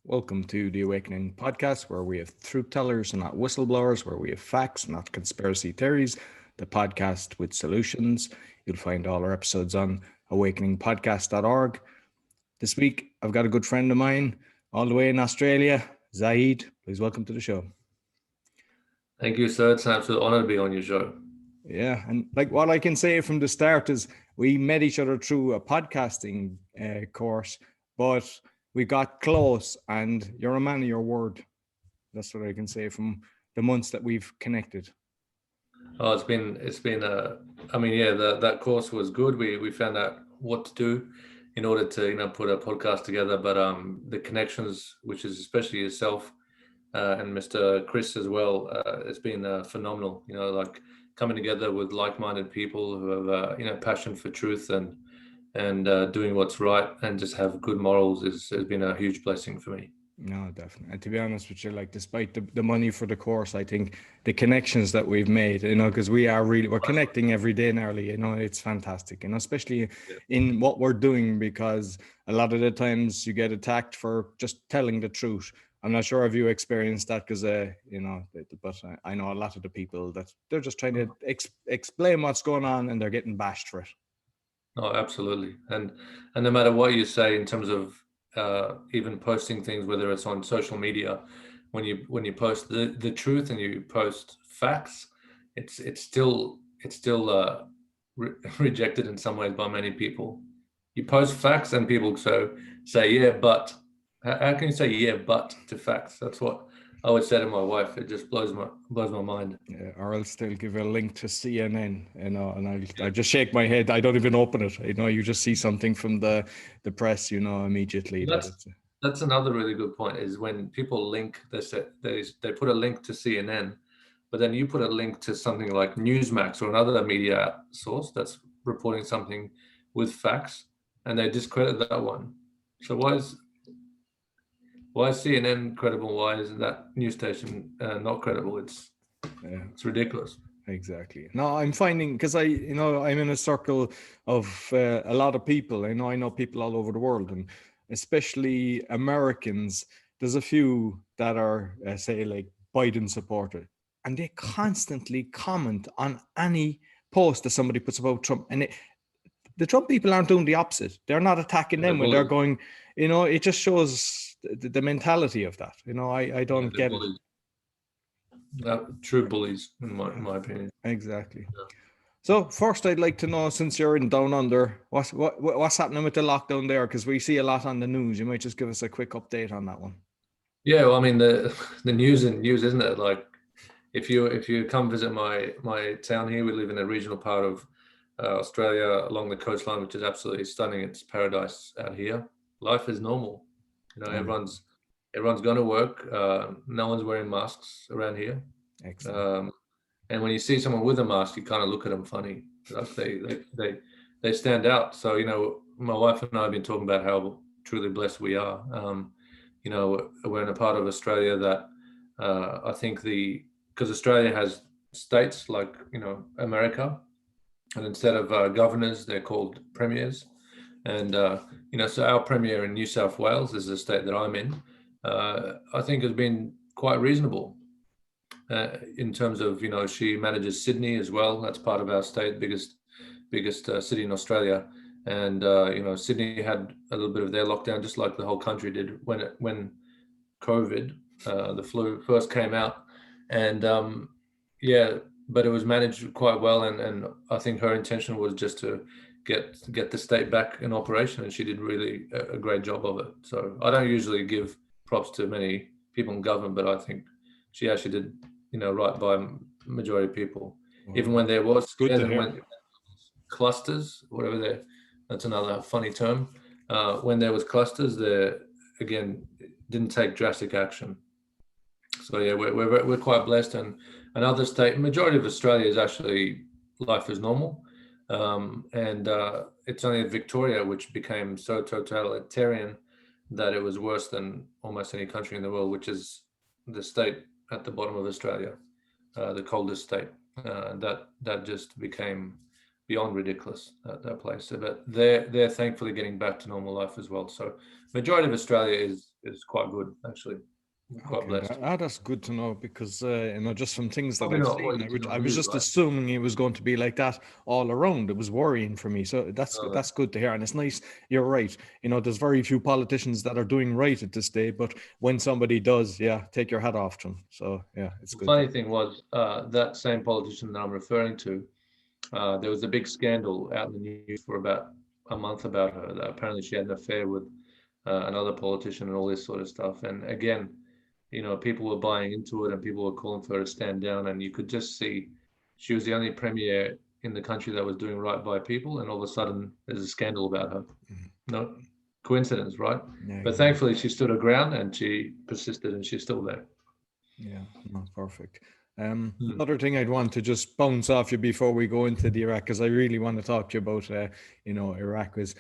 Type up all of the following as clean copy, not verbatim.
Welcome to the Awakening podcast, where we have truth tellers and not whistleblowers, where we have facts, not conspiracy theories, the podcast with solutions. You'll find all our episodes on awakeningpodcast.org. This week, I've got a good friend of mine all the way in Australia, Zahee. Please welcome to the show. Thank you, sir. It's an absolute honor to be on your show. Yeah, and like what I can say from the start is we met each other through a podcasting course, but we got close, and you're a man of your word. That's what I can say from the months that we've connected. Oh, it's been that course was good. We found out what to do in order to put a podcast together. But the connections, which is especially yourself and Mr. Chris as well, it's been phenomenal. Like coming together with like-minded people who have passion for truth and doing what's right and just have good morals has been a huge blessing for me. No, definitely. And to be honest with you, like despite the money for the course, I think the connections that we've made, because we're connecting every day nearly, it's fantastic, especially in what we're doing, because a lot of the times you get attacked for just telling the truth. I'm not sure if you experienced that because, but I know a lot of the people that they're just trying to explain what's going on and they're getting bashed for it. Oh, absolutely. And no matter what you say in terms of even posting things, whether it's on social media, when you post the truth and you post facts, it's still rejected in some ways by many people. You post facts and people say yeah, but how can you say yeah but to facts? That's what I would say to my wife. It just blows my mind. Yeah, or else they'll give a link to CNN, and I just shake my head. I don't even open it. You just see something from the press, immediately. That's another really good point. Is when people link, they put a link to CNN, but then you put a link to something like Newsmax or another media source that's reporting something with facts, and they discredit that one. So why is CNN credible? Why is that news station not credible? It's ridiculous. Exactly. No, I'm finding, because I'm in a circle of a lot of people. I know people all over the world, and especially Americans. There's a few that are, say, like Biden supporter, and they constantly comment on any post that somebody puts about Trump. And the Trump people aren't doing the opposite. They're not attacking them when they're going, it just shows the mentality of that. I don't get it. True bullies, in my opinion. Exactly. Yeah. So first, I'd like to know, since you're in down under, what's happening with the lockdown there? Because we see a lot on the news. You might just give us a quick update on that one. Yeah, well, I mean the news, isn't it? Like if you come visit my town here, we live in a regional part of Australia along the coastline, which is absolutely stunning. It's paradise out here. Life is normal. Everyone's going to work. No one's wearing masks around here. Excellent. And when you see someone with a mask, you kind of look at them funny. Like they stand out. So my wife and I have been talking about how truly blessed we are. We're in a part of Australia that I think because Australia has states like America, and instead of governors, they're called premiers. And so our premier in New South Wales is the state that I'm in. I think has been quite reasonable in terms of she manages Sydney as well. That's part of our state, biggest city in Australia. And Sydney had a little bit of their lockdown, just like the whole country did when COVID, the flu first came out. And but it was managed quite well. And I think her intention was just to get the state back in operation, and she did really a great job of it. So I don't usually give props to many people in government, but I think she actually did right by majority of people. Wow. Even when there was clusters, whatever that's another funny term. When there was clusters, there again didn't take drastic action. So yeah, we're quite blessed, and another state, majority of Australia is actually life is normal. And it's only Victoria which became so totalitarian that it was worse than almost any country in the world, which is the state at the bottom of Australia, the coldest state. That just became beyond ridiculous, that place. So, but they're thankfully getting back to normal life as well. So majority of Australia is quite good, actually. Quite blessed. That's good to know, because just from things that Probably I've not what seen, you did on I was news, just right? assuming it was going to be like that all around. It was worrying for me, so that's good to hear, and it's nice. You're right. There's very few politicians that are doing right at this day, but when somebody does, take your hat off to them. So it's The good. funny thing was that same politician that I'm referring to, there was a big scandal out in the news for about a month about her, that apparently she had an affair with another politician and all this sort of stuff. And again, people were buying into it and people were calling for her to stand down. And you could just see she was the only premier in the country that was doing right by people. And all of a sudden, there's a scandal about her. No coincidence, right? Yeah, But thankfully, she stood her ground and she persisted, and she's still there. yeah, no, perfect. Another thing I'd want to just bounce off you before we go into the Iraq, because I really want to talk to you about, Iraq, was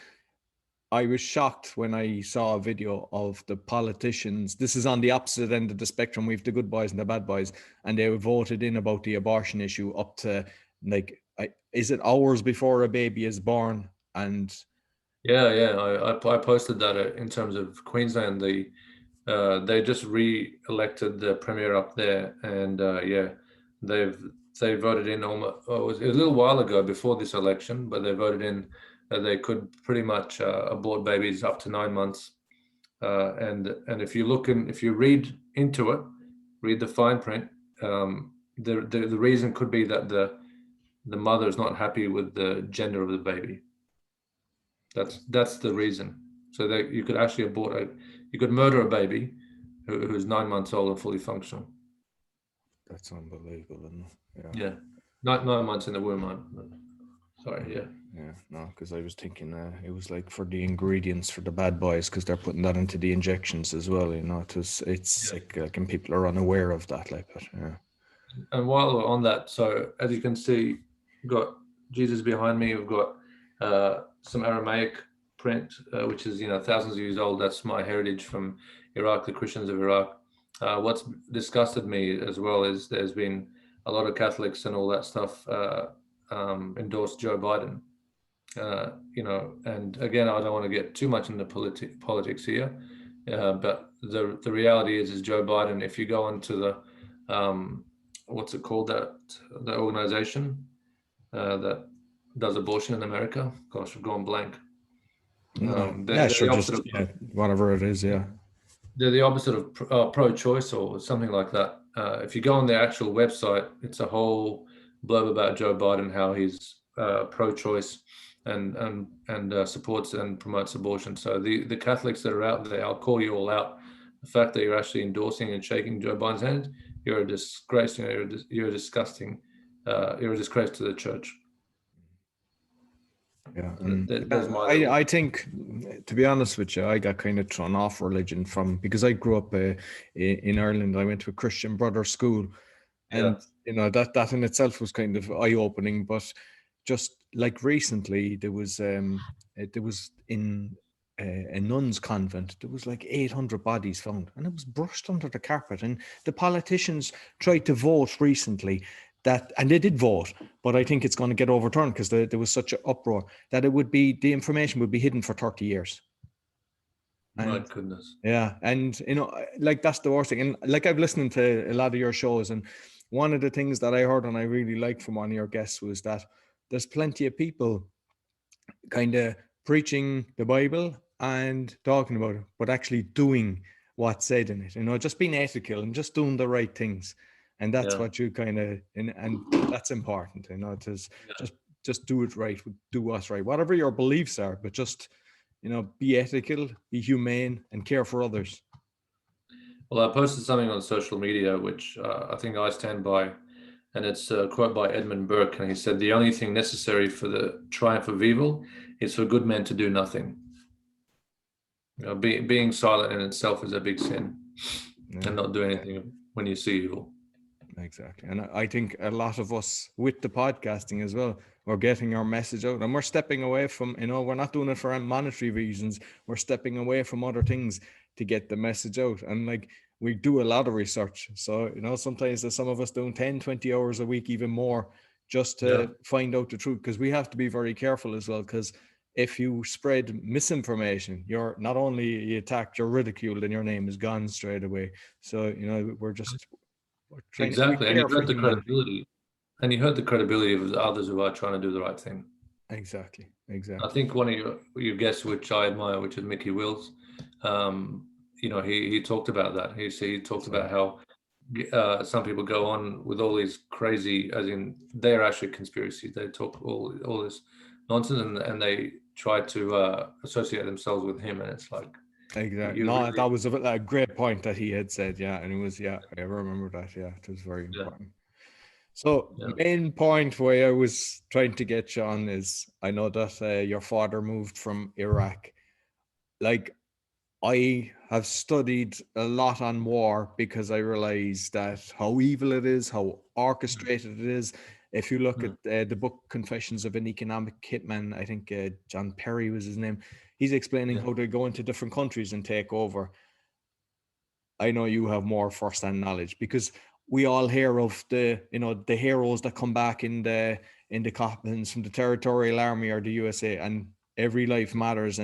I was shocked when I saw a video of the politicians. This is on the opposite end of the spectrum. We have the good boys and the bad boys, and they voted in about the abortion issue up to is it hours before a baby is born? And I posted that in terms of Queensland. They just re-elected the premier up there, and they voted in almost, it was a little while ago before this election, but they voted in that they could pretty much abort babies up to 9 months. And if you read into it, read the fine print, the reason could be that the mother is not happy with the gender of the baby. That's the reason. So that you could actually you could murder a baby who's 9 months old and fully functional. that's unbelievable, isn't it? Yeah. 9 months in the womb. Sorry, yeah. Yeah, no, because I was thinking it was like for the ingredients for the bad boys, because they're putting that into the injections as well. It's sick, and people are unaware of that, but yeah. And while we're on that, so as you can see, we've got Jesus behind me. We've got some Aramaic print, which is thousands of years old. That's my heritage from Iraq, the Christians of Iraq. What's disgusted me as well is there's been a lot of Catholics and all that stuff endorse Joe Biden. And again, I don't want to get too much into politics here, but the reality is Joe Biden. If you go onto the what's it called, that organization that does abortion in America? Gosh, I've gone blank. Whatever it is, yeah. They're the opposite of pro-choice or something like that. If you go on their actual website, it's a whole blurb about Joe Biden, how he's pro-choice and supports and promotes abortion. So the Catholics that are out there, I'll call you all out. The fact that you're actually endorsing and shaking Joe Biden's hand, you're a disgrace. You're disgusting. You're a disgrace to the church. Yeah, I think, to be honest with you, I got kind of thrown off religion because I grew up in Ireland. I went to a Christian Brothers school, and that in itself was kind of eye-opening. But just like recently, there was in a nun's convent, there was like 800 bodies found, and it was brushed under the carpet. And the politicians tried to vote recently and they did vote, but I think it's going to get overturned because there was such an uproar that the information would be hidden for 30 years. My goodness. Yeah, and that's the worst thing. And like, I've listened to a lot of your shows, and one of the things that I heard and I really liked from one of your guests was that there's plenty of people kind of preaching the Bible and talking about it, but actually doing what's said in it, just being ethical and just doing the right things. And that's what you kind of, and that's important, just do it right, do what's right, whatever your beliefs are, but just, be ethical, be humane, and care for others. Well, I posted something on social media, which I think I stand by, and it's a quote by Edmund Burke, and he said, "The only thing necessary for the triumph of evil is for good men to do nothing." Being silent in itself is a big sin, and not do anything when you see evil. Exactly. And I think a lot of us with the podcasting as well, we're getting our message out, and we're stepping away from, we're not doing it for monetary reasons. We're stepping away from other things to get the message out. And we do a lot of research. So, sometimes there's some of us doing 10, 20 hours a week, even more, just to find out the truth, because we have to be very careful as well, because if you spread misinformation, you're not only attacked, you're ridiculed, and your name is gone straight away. So, we're trying Exactly. to And you care for hurt the humanity. credibility. And you hurt the credibility of the others who are trying to do the right thing. Exactly. I think one of your guests, which I admire, which is Mickey Wills, he talked about that. He talked about how some people go on with all these crazy, as in they're actually conspiracies. They talk all this nonsense, and they try to associate themselves with him, and it's like, exactly. No, that was a great point that he had said. Yeah, and it was I remember that. Yeah, it was very important. So main point where I was trying to get you on is, I know that your father moved from Iraq. Like, I have studied a lot on war because I realized that how evil it is, how orchestrated it is. If you look at the book Confessions of an Economic Hitman, I think John Perry was his name, he's explaining how they go into different countries and take over. I know you have more first-hand knowledge, because we all hear of the heroes that come back in the coffins from the Territorial Army or the USA, and every life matters.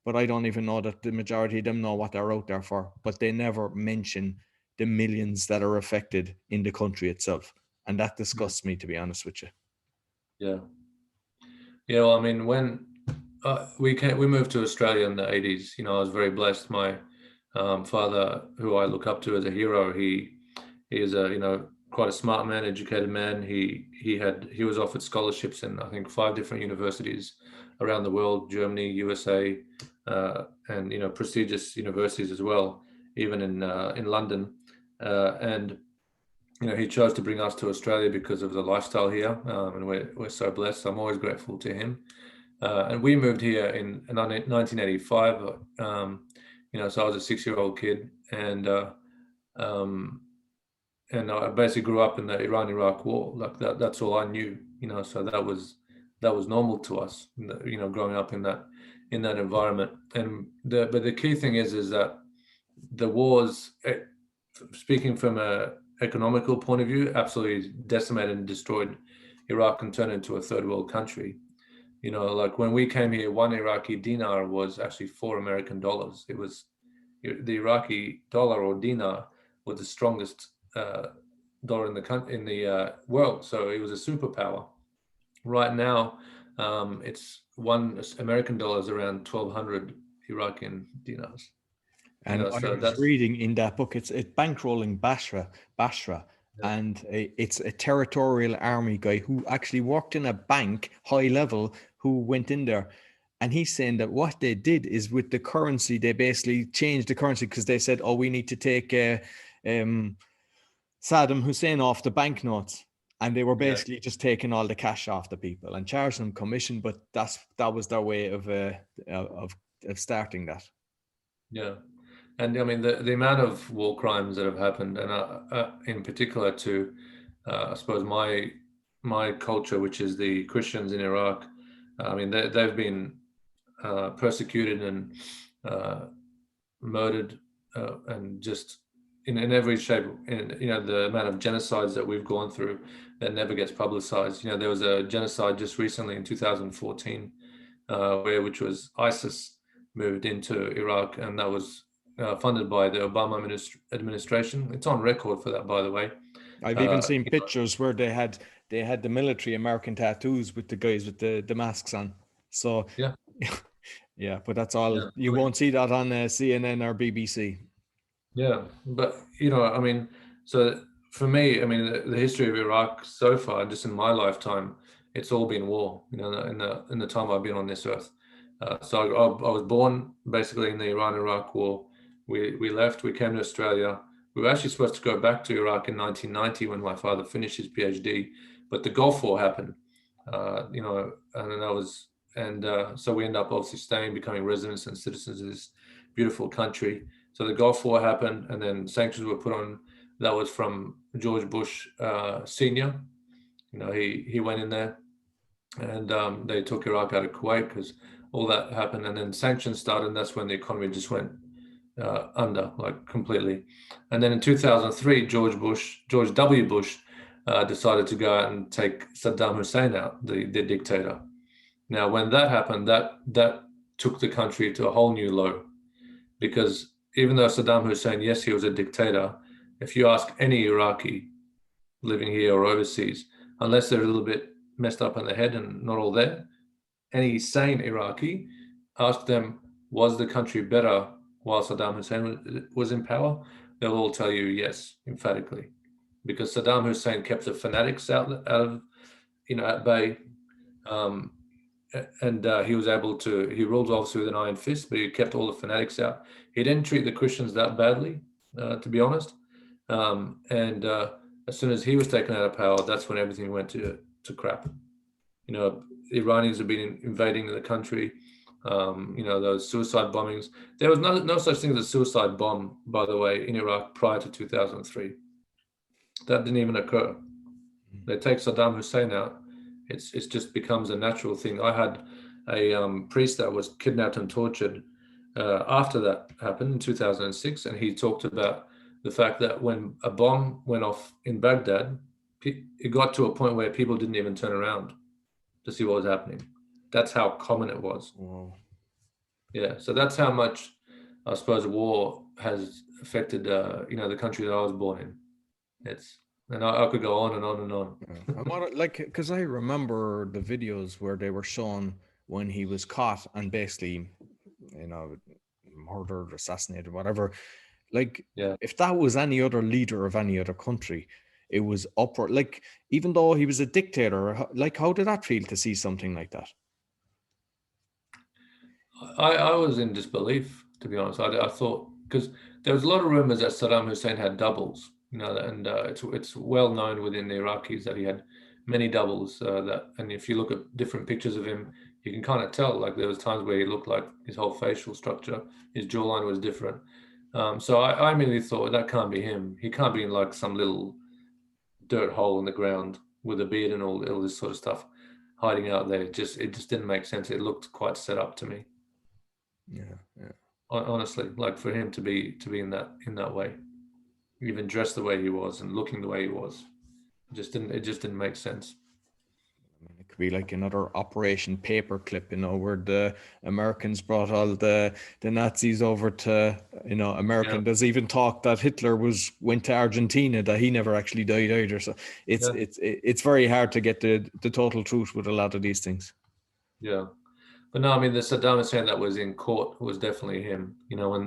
But I don't even know that the majority of them know what they're out there for. But they never mention the millions that are affected in the country itself, and that disgusts me, to be honest with you. Yeah. Well, I mean, when we moved to Australia in the 80s, I was very blessed. My father, who I look up to as a hero, he is quite a smart man, educated man. He was offered scholarships in, I think, 5 different universities around the world, Germany, USA, and prestigious universities as well, even in London. And he chose to bring us to Australia because of the lifestyle here, and we're so blessed. I'm always grateful to him. And we moved here in 1985. So I was a 6-year-old kid, and I basically grew up in the Iran-Iraq war. Like that's all I knew. So that was normal to us. Growing up in that environment. But the key thing is that the wars, speaking from a economical point of view, absolutely decimated and destroyed Iraq and turned it into a third world country. Like when we came here, 1 Iraqi dinar was actually $4 It was the Iraqi dollar, or dinar, was the strongest dollar in the world. So it was a superpower. Right now, it's 1 American dollar is around 1,200 Iraqi dinars. And I was reading in that book, it's bankrolling Basra, and it's a territorial army guy who actually worked in a bank, high level, who went in there. And he's saying that what they did is, with the currency, they basically changed the currency because they said, we need to take Saddam Huisen off the banknotes. And they were basically just taking all the cash off the people and charging them commission. But that was their way of starting that. Yeah. And I mean, the amount of war crimes that have happened, and in particular to, I suppose, my culture, which is the Christians in Iraq. I mean, they've been persecuted and murdered, and just in every shape. And the amount of genocides that we've gone through that never gets publicized. There was a genocide just recently in 2014, which was ISIS moved into Iraq, and that was funded by the Obama administration. It's on record for that, by the way. I've even seen pictures where they had the military American tattoos with the guys with the masks on. So yeah, but that's all. Yeah. You won't see that on CNN or BBC. Yeah, but I mean, so for me, I mean, the history of Iraq so far, just in my lifetime, it's all been war. In the time I've been on this earth. So I was born basically in the Iran-Iraq war. We left. We came to Australia. We were actually supposed to go back to Iraq in 1990 when my father finished his PhD, but the Gulf War happened. So we ended up obviously staying, becoming residents and citizens of this beautiful country. So the Gulf War happened, and then sanctions were put on. That was from George Bush Senior. He went in there, and they took Iraq out of Kuwait because all that happened, and then sanctions started, and that's when the economy just went under, like, completely. And then in 2003, George W. Bush decided to go out and take Saddam Hussein out, the dictator. Now, when that happened, that took the country to a whole new low, because even though Saddam Hussein, yes, he was a dictator, if you ask any Iraqi living here or overseas, unless they're a little bit messed up in the head and not all there, any sane Iraqi, ask them, was the country better while Saddam Hussein was in power? They'll all tell you yes, emphatically, because Saddam Hussein kept the fanatics out of, at bay. And he was able to, he ruled obviously with an iron fist, but he kept all the fanatics out. He didn't treat the Christians that badly, to be honest. As soon as he was taken out of power, that's when everything went to crap. The Iranians have been invading the country. Those suicide bombings. There was no such thing as a suicide bomb, by the way, in Iraq prior to 2003. That didn't even occur. They take Saddam Hussein out, it just becomes a natural thing. I had a priest that was kidnapped and tortured after that happened in 2006, and he talked about the fact that when a bomb went off in Baghdad, it got to a point where people didn't even turn around to see what was happening. That's how common it was. Wow. Yeah, so that's how much, I suppose, war has affected, the country that I was born in. And I could go on and on and on. Yeah. Because I remember the videos where they were shown when he was caught and basically, murdered, assassinated, whatever. If that was any other leader of any other country, it was upward. Even though he was a dictator, how did that feel to see something like that? I was in disbelief, to be honest. I thought, because there was a lot of rumors that Saddam Hussein had doubles, and it's well known within the Iraqis that he had many doubles. And if you look at different pictures of him, you can kind of tell. There was times where he looked like his whole facial structure, his jawline was different. So I immediately thought that can't be him. He can't be in some little dirt hole in the ground with a beard and all this sort of stuff hiding out there. It just didn't make sense. It looked quite set up to me. Yeah. Honestly, for him to be in that way, even dressed the way he was and looking the way he was, it just didn't make sense. It could be like another Operation Paperclip, where the Americans brought all the Nazis over to, America. Yeah. There's even talk that Hitler went to Argentina, that he never actually died either. So it's very hard to get the total truth with a lot of these things. Yeah. But no, I mean, the Saddam Hussein that was in court was definitely him,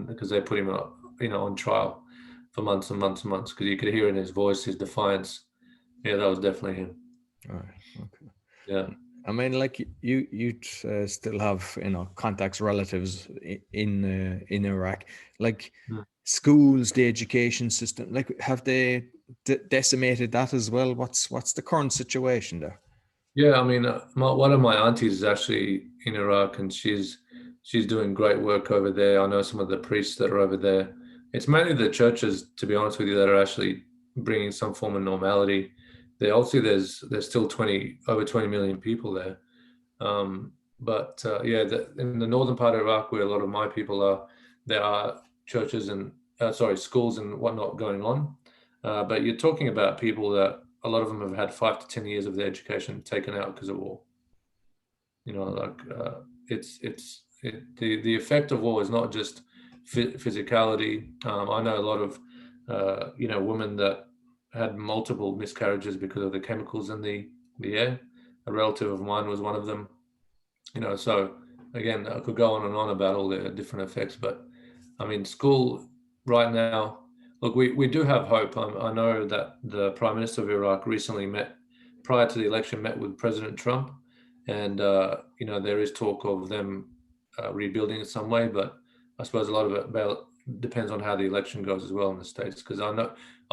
because they put him on trial for months and months and months, because you could hear in his voice, his defiance. Yeah, that was definitely him. All right. Okay. Yeah. I mean, you still have, contacts, relatives in Iraq, schools, the education system, have they decimated that as well? What's the current situation there? Yeah, I mean, one of my aunties is actually in Iraq, and she's doing great work over there. I know some of the priests that are over there. It's mainly the churches, to be honest with you, that are actually bringing some form of normality. Obviously there's still over 20 million people there. In the northern part of Iraq, where a lot of my people are, there are churches and schools and whatnot going on. But you're talking about people that a lot of them have had 5 to 10 years of their education taken out because of war. The effect of war is not just physicality. I know a lot of women that had multiple miscarriages because of the chemicals in the air. A relative of mine was one of them. So again, I could go on and on about all the different effects, but I mean, school right now, look, we do have hope. I know that the Prime Minister of Iraq recently prior to the election, met with President Trump, and there is talk of them rebuilding in some way, but I suppose a lot of it depends on how the election goes as well in the States, because I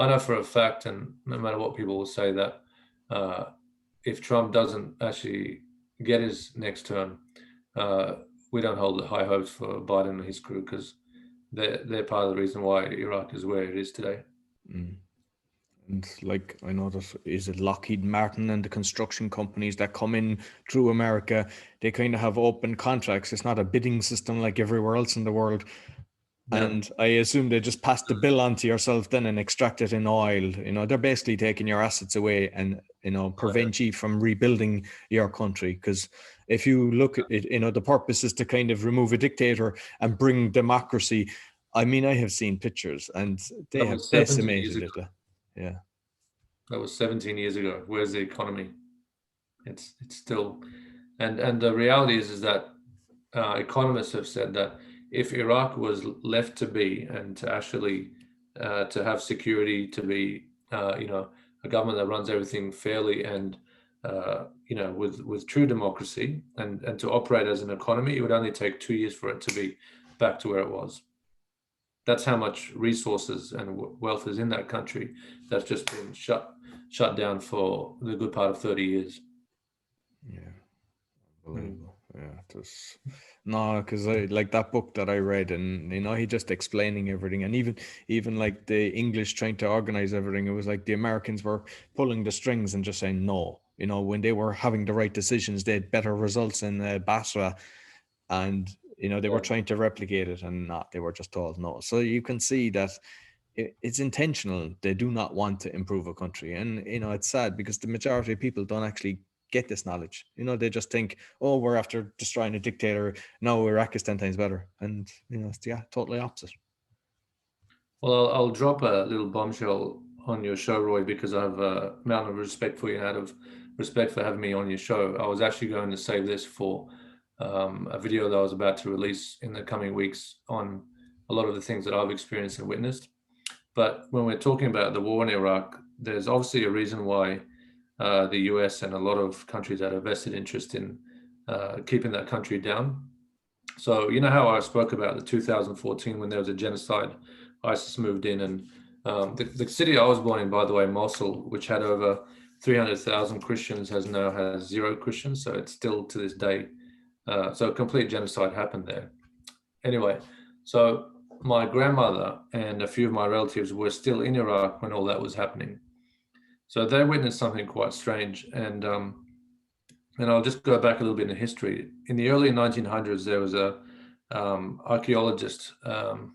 know for a fact, and no matter what people will say, that if Trump doesn't actually get his next term, we don't hold high hopes for Biden and his crew, because they're part of the reason why Iraq is where it is today. And I know that, is it Lockheed Martin and the construction companies that come in through America, they kind of have open contracts. It's not a bidding system like everywhere else in the world. And I assume they just pass the bill on to yourself then and extract it in oil. You know, they're basically taking your assets away and, you know, prevent you from rebuilding your country. Because if you look at it, you know, the purpose is to kind of remove a dictator and bring democracy. I mean, I have seen pictures and they have decimated it. Yeah. That was 17 years ago. Where's the economy? It's still, and the reality is that economists have said that if Iraq was left to be and to actually to have security, to be you know, a government that runs everything fairly and you know, with true democracy and to operate as an economy, it would only take 2 years for it to be back to where it was. That's how much resources and wealth is in that country that's just been shut down for the good part of 30 years. Yeah, unbelievable. Yeah, just no, because I like that book that I read, and you know, he just explaining everything, and even like the English trying to organize everything. It was like the Americans were pulling the strings and just saying no. You know, when they were having the right decisions, they had better results in Basra, and you know, they were trying to replicate it, and not. They were just told no. So you can see that it's intentional. They do not want to improve a country, and you know, it's sad because the majority of people don't actually get this knowledge. You know, they just think, oh, we're after destroying a dictator. No, Iraq is 10 times better, and you know, it's totally opposite. Well, I'll drop a little bombshell on your show, Roy, because I have a amount of respect for you and out of respect for having me on your show. I was actually going to save this for a video that I was about to release in the coming weeks on a lot of the things that I've experienced and witnessed. But when we're talking about the war in Iraq, there's obviously a reason why the US and a lot of countries had a vested interest in keeping that country down. So you know how I spoke about the 2014 when there was a genocide, ISIS moved in, and the city I was born in, by the way, Mosul, which had over 300,000 Christians, has 0 Christians. So it's still to this day. So a complete genocide happened there. Anyway, so my grandmother and a few of my relatives were still in Iraq when all that was happening. So they witnessed something quite strange. And I'll just go back a little bit in history. In the early 1900s, there was a archaeologist. I'm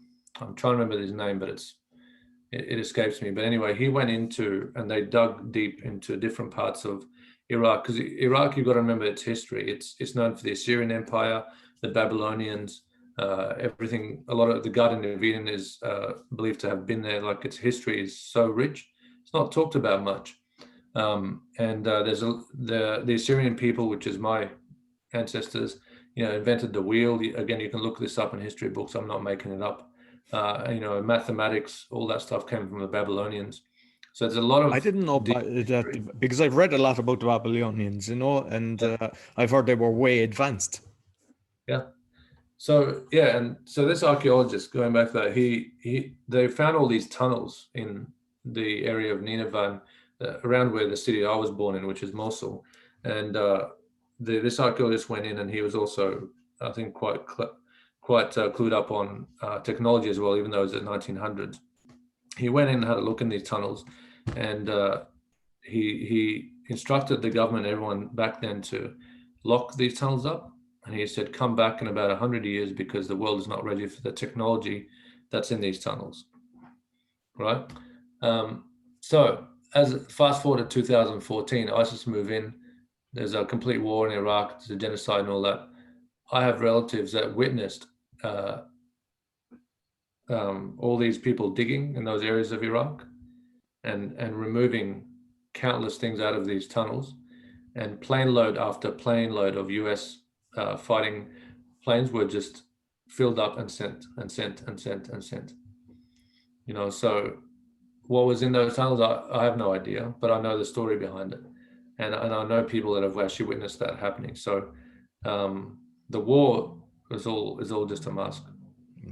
trying to remember his name, but it escapes me. But anyway, he went into, and they dug deep into different parts of Iraq, because Iraq, you've got to remember its history. It's known for the Assyrian Empire, the Babylonians, everything. A lot of the Garden of Eden is believed to have been there. Like, its history is so rich. It's not talked about much. There's the Assyrian people, which is my ancestors, you know, invented the wheel. Again, you can look this up in history books. I'm not making it up. You know, mathematics, all that stuff came from the Babylonians. So there's a lot of. I didn't know that because I've read a lot about the Babylonians, you know, and I've heard they were way advanced. Yeah. So yeah, and so this archaeologist, going back to that, they found all these tunnels in the area of Nineveh, around where the city I was born in, which is Mosul, and this archaeologist went in, and he was also, I think, quite clued up on technology as well, even though it was the 1900s. He went in and had a look in these tunnels, and he instructed the government, everyone back then, to lock these tunnels up. And he said, come back in about 100 years because the world is not ready for the technology that's in these tunnels, right? So as fast forward to 2014, ISIS move in. There's a complete war in Iraq. There's a genocide and all that. I have relatives that witnessed all these people digging in those areas of Iraq and removing countless things out of these tunnels, and plane load after plane load of US fighting planes were just filled up and sent. You know, so what was in those tunnels, I have no idea, but I know the story behind it, and I know people that have actually witnessed that happening. So the war is all just a mask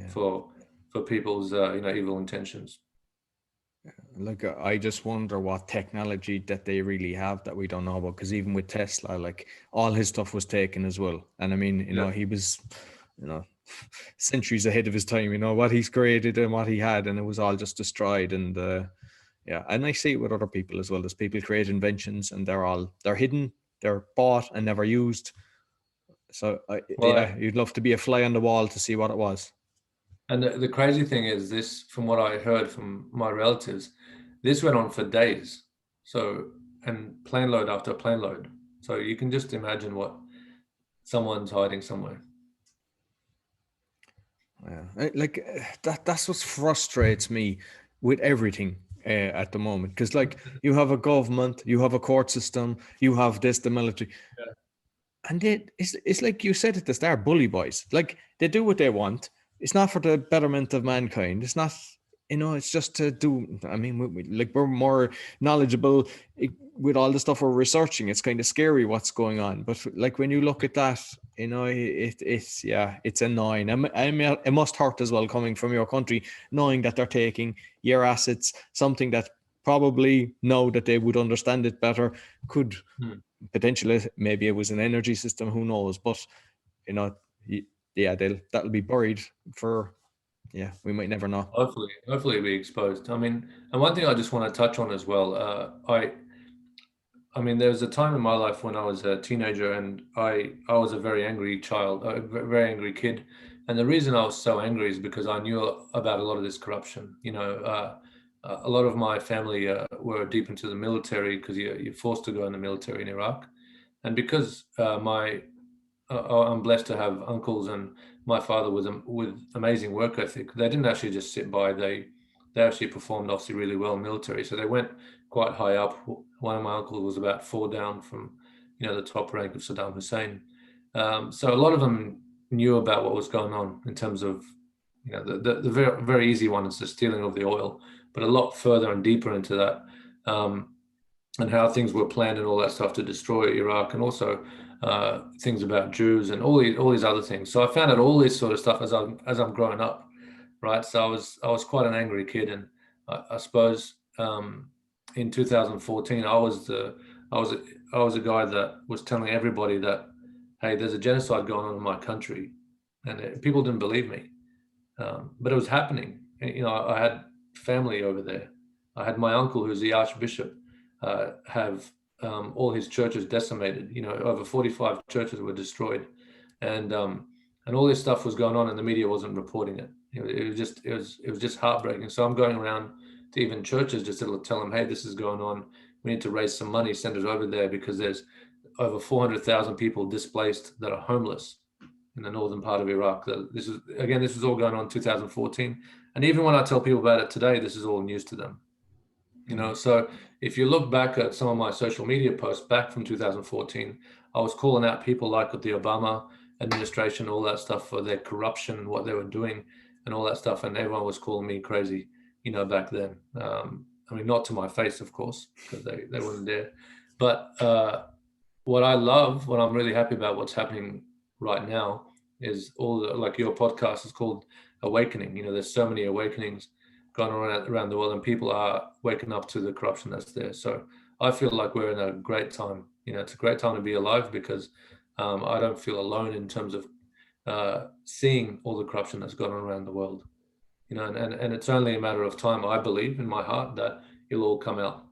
for people's you know, evil intentions. Like, I just wonder what technology that they really have that we don't know about, because even with Tesla, like, all his stuff was taken as well. And I mean, you know, he was, you know, centuries ahead of his time, you know, what he's created and what he had, and it was all just destroyed. And yeah, and I see it with other people as well. There's people create inventions and they're hidden, they're bought and never used. So yeah, you'd love to be a fly on the wall to see what it was. And the crazy thing is this, from what I heard from my relatives, this went on for days. So, and plane load after plane load. So you can just imagine what someone's hiding somewhere. Yeah, that's what frustrates me with everything at the moment. Because like you have a government, you have a court system, you have the military, Yeah. and it's like you said at the start, bully boys. Like they do what they want. It's not for the betterment of mankind. It's not, it's just to do. I mean, we're more knowledgeable with all the stuff we're researching. It's kind of scary what's going on. But like when you look at that, it's annoying. It must hurt as well coming from your country, knowing that they're taking your assets, something that probably know that they would understand it better, could potentially, maybe it was an energy system, who knows, but you know that'll be buried for, we might never know. Hopefully it'll be exposed. I mean, and one thing I just want to touch on as well, I mean, there was a time in my life when I was a teenager, and I was a very angry child, a very angry kid. And the reason I was so angry is because I knew about a lot of this corruption. A lot of my family were deep into the military, because you're forced to go in the military in Iraq. And because I'm blessed to have uncles, and my father was with amazing work ethic. They didn't actually just sit by. They actually performed obviously really well in military. So they went quite high up. One of my uncles was about 4 down from, the top rank of Saddam Huisen. So a lot of them knew about what was going on in terms of, the very, very easy one is the stealing of the oil, but a lot further and deeper into that, and how things were planned and all that stuff to destroy Iraq, and also things about Jews and all these other things. So I found out all this sort of stuff as I'm growing up, right? So I was quite an angry kid, and I suppose in 2014 I was a guy that was telling everybody that, hey, there's a genocide going on in my country, and people didn't believe me, but it was happening. I had family over there. I had my uncle, who's the archbishop, have all his churches decimated. Over 45 churches were destroyed, and all this stuff was going on, and the media wasn't reporting it. It was just heartbreaking. So I'm going around to even churches just to tell them, hey, this is going on. We need to raise some money, send it over there, because there's over 400,000 people displaced that are homeless in the northern part of Iraq. This was all going on in 2014, and even when I tell people about it today, this is all news to them. So if you look back at some of my social media posts back from 2014, I was calling out people like the Obama administration, all that stuff, for their corruption and what they were doing and all that stuff. And everyone was calling me crazy, back then. I mean, not to my face, of course, because they weren't there. But what I'm really happy about what's happening right now is like your podcast is called Awakening. There's so many awakenings going around the world, and people are waking up to the corruption that's there. So I feel like we're in a great time. It's a great time to be alive, because I don't feel alone in terms of seeing all the corruption that's going on around the world. And it's only a matter of time, I believe in my heart, that it'll all come out.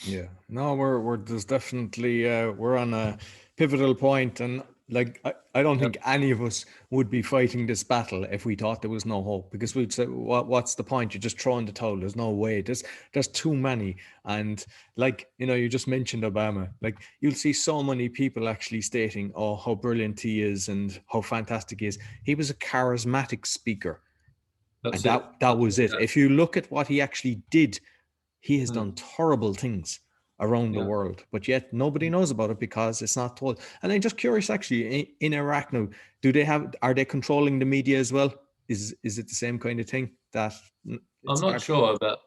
Yeah, no, we're there's definitely we're on a pivotal point, and like I don't think any of us would be fighting this battle if we thought there was no hope, because we'd say, what's the point? You're just throwing the towel. There's no way. There's too many, and like you just mentioned Obama. Like you'll see so many people actually stating, oh, how brilliant he is and how fantastic he is. He was a charismatic speaker, and that was it. If you look at what he actually did, he has done terrible things around the world, but yet nobody knows about it because it's not told. And I'm just curious, actually, in Iraq now, are they controlling the media as well? Is it the same kind of thing that I'm not sure, but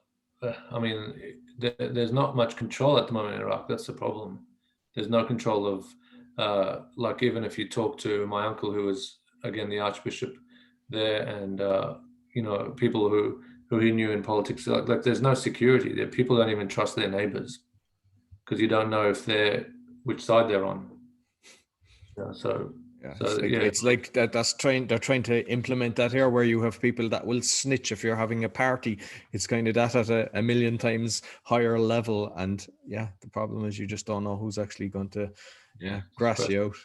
I mean, there's not much control at the moment in Iraq. That's the problem. There's no control of, like, even if you talk to my uncle, who was again the archbishop there, and people who he knew in politics, like there's no security there. People don't even trust their neighbors, because you don't know which side they're on. It's like that. They're trying to implement that here, where you have people that will snitch if you're having a party. It's kind of that at a million times higher level, and the problem is you just don't know who's actually going to grass you out.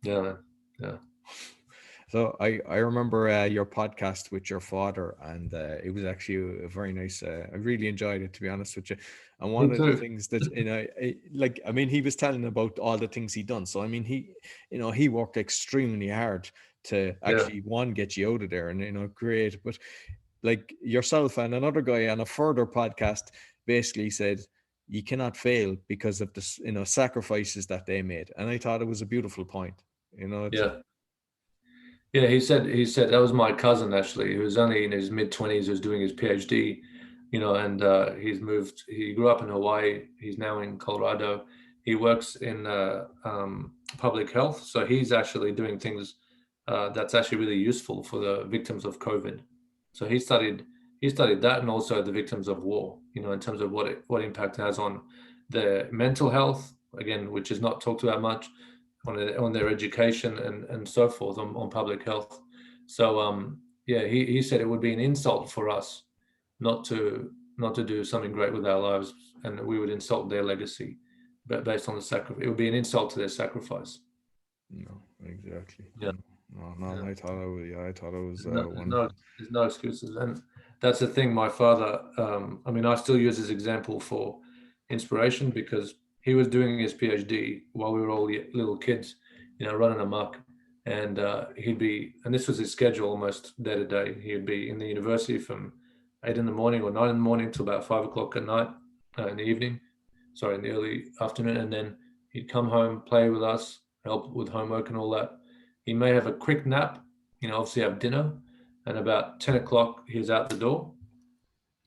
Yeah. So I remember your podcast with your father, and it was actually a very nice. I really enjoyed it, to be honest with you. And one Me of the too. things that like, I mean, he was telling about all the things he done. So I mean, he worked extremely hard to Yeah, actually one get you out of there and create. But like yourself and another guy on a further podcast basically said you cannot fail because of the sacrifices that they made, and I thought it was a beautiful point. It's yeah. Yeah, he said that was my cousin actually, who was only in his mid-20s, who was doing his PhD, and he's moved. He grew up in Hawaii. He's now in Colorado. He works in public health, so he's actually doing things that's actually really useful for the victims of COVID. So he studied that, and also the victims of war. In terms of what impact it has on their mental health, again, which is not talked about much, on their education and so forth, on public health. So yeah, he said it would be an insult for us not to do something great with our lives, and we would insult their legacy, but based on the sacrifice. It would be an insult to their sacrifice. no, exactly. Yeah, No, no, yeah. I thought it was There's no wonderful. there's no excuses, and that's the thing. My father, I mean, I still use his example for inspiration, because he was doing his PhD while we were all little kids, running amok, and and this was his schedule almost day to day. He'd be in the university from 8 in the morning or 9 in the morning till about 5 o'clock at night, in the evening, sorry, in the early afternoon, and then he'd come home, play with us, help with homework and all that. He may have a quick nap, obviously have dinner, and about 10 o'clock he was out the door,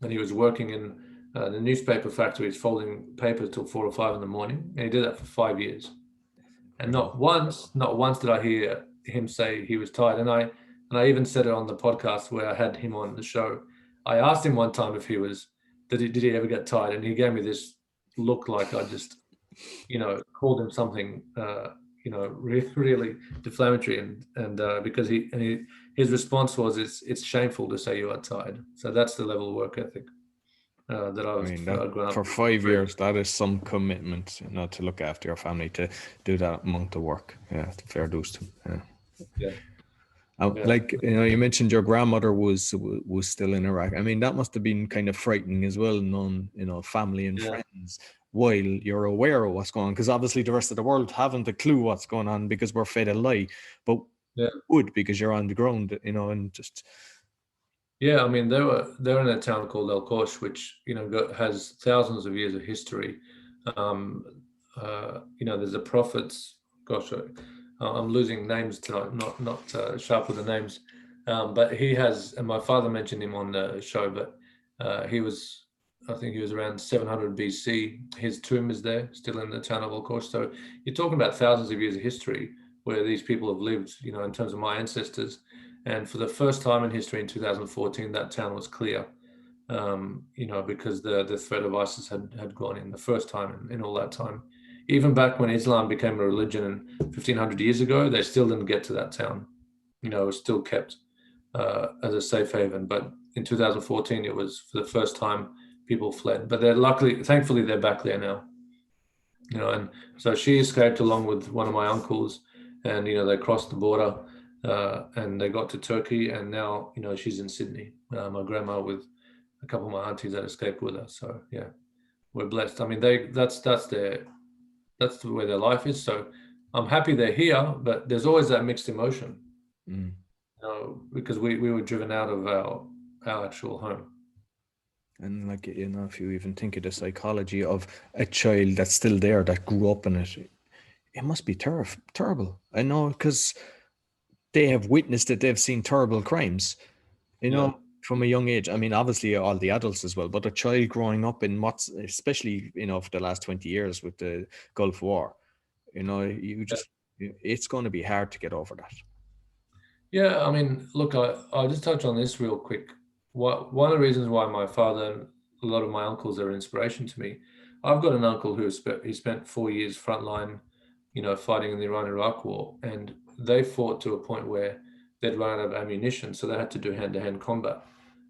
and he was working in the newspaper factories, folding papers till 4 or 5 in the morning, and he did that for 5 years. And Incredible. not once did I hear him say he was tired. And I even said it on the podcast where I had him on the show. I asked him one time if he was did he ever get tired, and he gave me this look like I just called him something really deflammatory, and because his response was, it's shameful to say you are tired. So that's the level of work ethic that I mean, that I've grown up for 5 years, with. that is some commitment, to look after your family, to do that amount of work. Yeah, fair dues to him. Yeah. Yeah, yeah, Like, you mentioned your grandmother was still in Iraq. I mean, that must have been kind of frightening as well, knowing family and yeah. friends while you're aware of what's going on, because obviously the rest of the world haven't a clue what's going on because we're fed a lie, but Yeah. would, because you're on the ground, and just Yeah, I mean, they're in a town called El Kosh, which has thousands of years of history. Um, there's the prophets. Gosh, I'm losing names tonight. Not sharp with the names, but he has. And my father mentioned him on the show, but he was. I think he was around 700 BC. His tomb is there, still in the town of El Kosh. So you're talking about thousands of years of history where these people have lived. In terms of my ancestors. And for the first time in history in 2014, that town was clear, because the threat of ISIS had gone in the first time in all that time. Even back when Islam became a religion 1,500 years ago, they still didn't get to that town. It was still kept as a safe haven. But in 2014, it was for the first time people fled. But thankfully, they're back there now. And so she escaped along with one of my uncles, and they crossed the border, and they got to Turkey, and now she's in Sydney. My grandma with a couple of my aunties that escaped with her. So yeah, we're blessed. I mean, that's the way their life is. So I'm happy they're here, but there's always that mixed emotion, mm. because we were driven out of our actual home. And like, if you even think of the psychology of a child that's still there, that grew up in it, it must be terrible. I know, because they have witnessed it, they've seen terrible crimes, Yeah. from a young age. I mean, obviously all the adults as well, but a child growing up in what's, especially, for the last 20 years with the Gulf War, you just, it's going to be hard to get over that. Yeah, I mean, look, I'll just touch on this real quick. One of the reasons why my father and a lot of my uncles are inspiration to me. I've got an uncle he spent 4 years frontline, fighting in the Iran-Iraq war, and they fought to a point where they'd run out of ammunition, so they had to do hand-to-hand combat.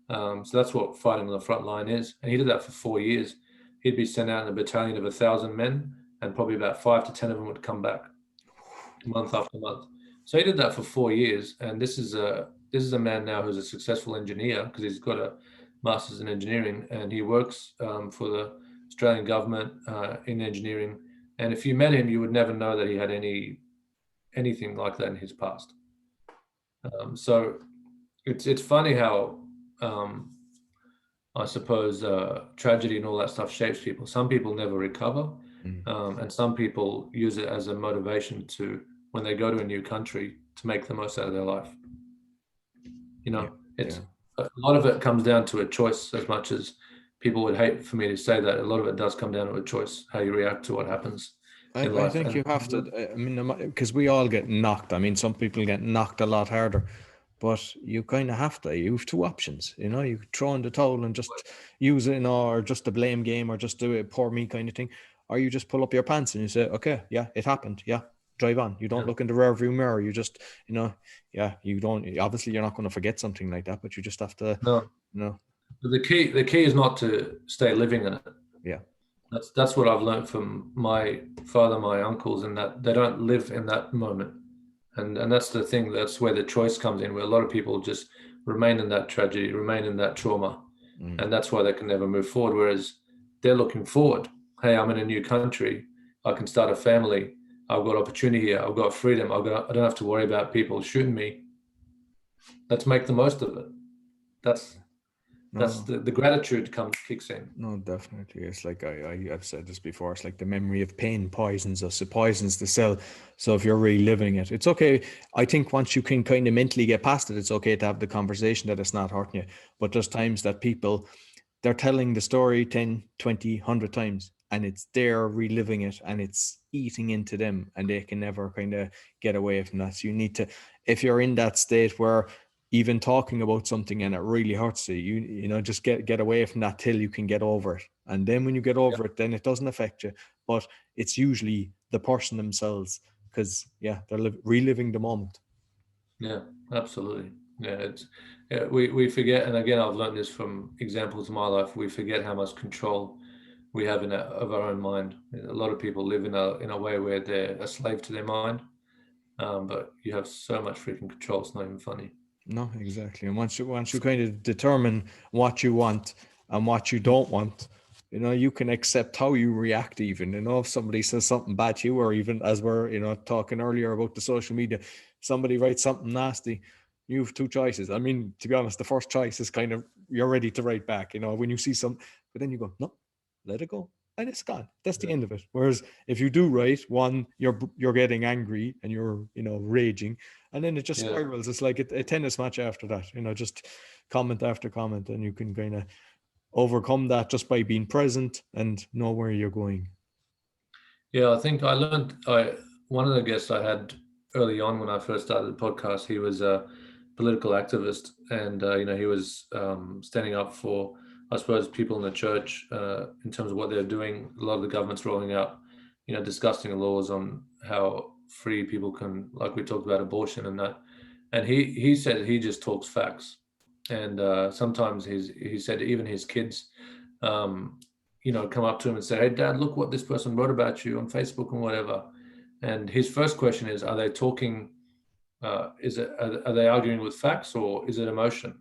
So that's what fighting on the front line is, and he did that for 4 years. He'd be sent out in a battalion of 1,000 men, and probably about 5 to 10 of them would come back month after month. So he did that for 4 years, and this is a man now who's a successful engineer because he's got a master's in engineering, and he works for the Australian government in engineering. And if you met him, you would never know that he had anything like that in his past. So it's funny how I suppose tragedy and all that stuff shapes people. Some people never recover, and some people use it as a motivation to, when they go to a new country, to make the most out of their life. A lot of it comes down to a choice. As much as people would hate for me to say that, a lot of it does come down to a choice, how you react to what happens in life. I think you have to, I mean, because we all get knocked. I mean, some people get knocked a lot harder, but you kind of have to. You have two options, you throw in the towel and just use it, or just a blame game, or just do it, poor me kind of thing. Or you just pull up your pants and you say, okay, yeah, it happened. Yeah, drive on. You don't look in the rearview mirror. You just, you don't, obviously you're not going to forget something like that, but you just have to, no. The key is not to stay living in it. Yeah. That's what I've learned from my father, my uncles, and that they don't live in that moment. And that's the thing, that's where the choice comes in, where a lot of people just remain in that tragedy, remain in that trauma. And that's why they can never move forward. Whereas they're looking forward. Hey, I'm in a new country. I can start a family. I've got opportunity here. I've got freedom. I don't have to worry about people shooting me. Let's make the most of it. That's the gratitude kicks in. No, definitely. It's like I've said this before. It's like the memory of pain poisons us. It poisons the cell. So if you're reliving it, it's okay. I think once you can kind of mentally get past it, it's okay to have the conversation that it's not hurting you. But there's times that people, they're telling the story 10, 20, 100 times, and it's they're reliving it, and it's eating into them, and they can never kind of get away from that. So you need to, if you're in that state where even talking about something and it really hurts you, you just get away from that till you can get over it. And then when you get over it, then it doesn't affect you. But it's usually the person themselves, because they're reliving the moment. Yeah, absolutely. Yeah, we forget, and again, I've learned this from examples in my life. We forget how much control we have of our own mind. A lot of people live in a way where they're a slave to their mind, but you have so much freaking control. It's not even funny. No, exactly. And once you kind of determine what you want and what you don't want, you can accept how you react. Even, if somebody says something bad to you, or even as we're, talking earlier about the social media, somebody writes something nasty, you have two choices. I mean, to be honest, the first choice is kind of, you're ready to write back, when you see some, but then you go, no, let it go. And it's gone. That's the end of it. Whereas if you do write one, you're getting angry and you're, raging, and then it just spirals. It's like a tennis match after that, just comment after comment, and you can kind of overcome that just by being present and know where you're going. Yeah, I think I learned, one of the guests I had early on when I first started the podcast, he was a political activist, and, he was standing up for, I suppose, people in the church in terms of what they're doing. A lot of the government's rolling out, disgusting laws on how free people can, like we talked about abortion and that. And he said he just talks facts. And sometimes he said even his kids, come up to him and say, hey, Dad, look what this person wrote about you on Facebook and whatever. And his first question is, are they talking, are they arguing with facts, or is it emotion?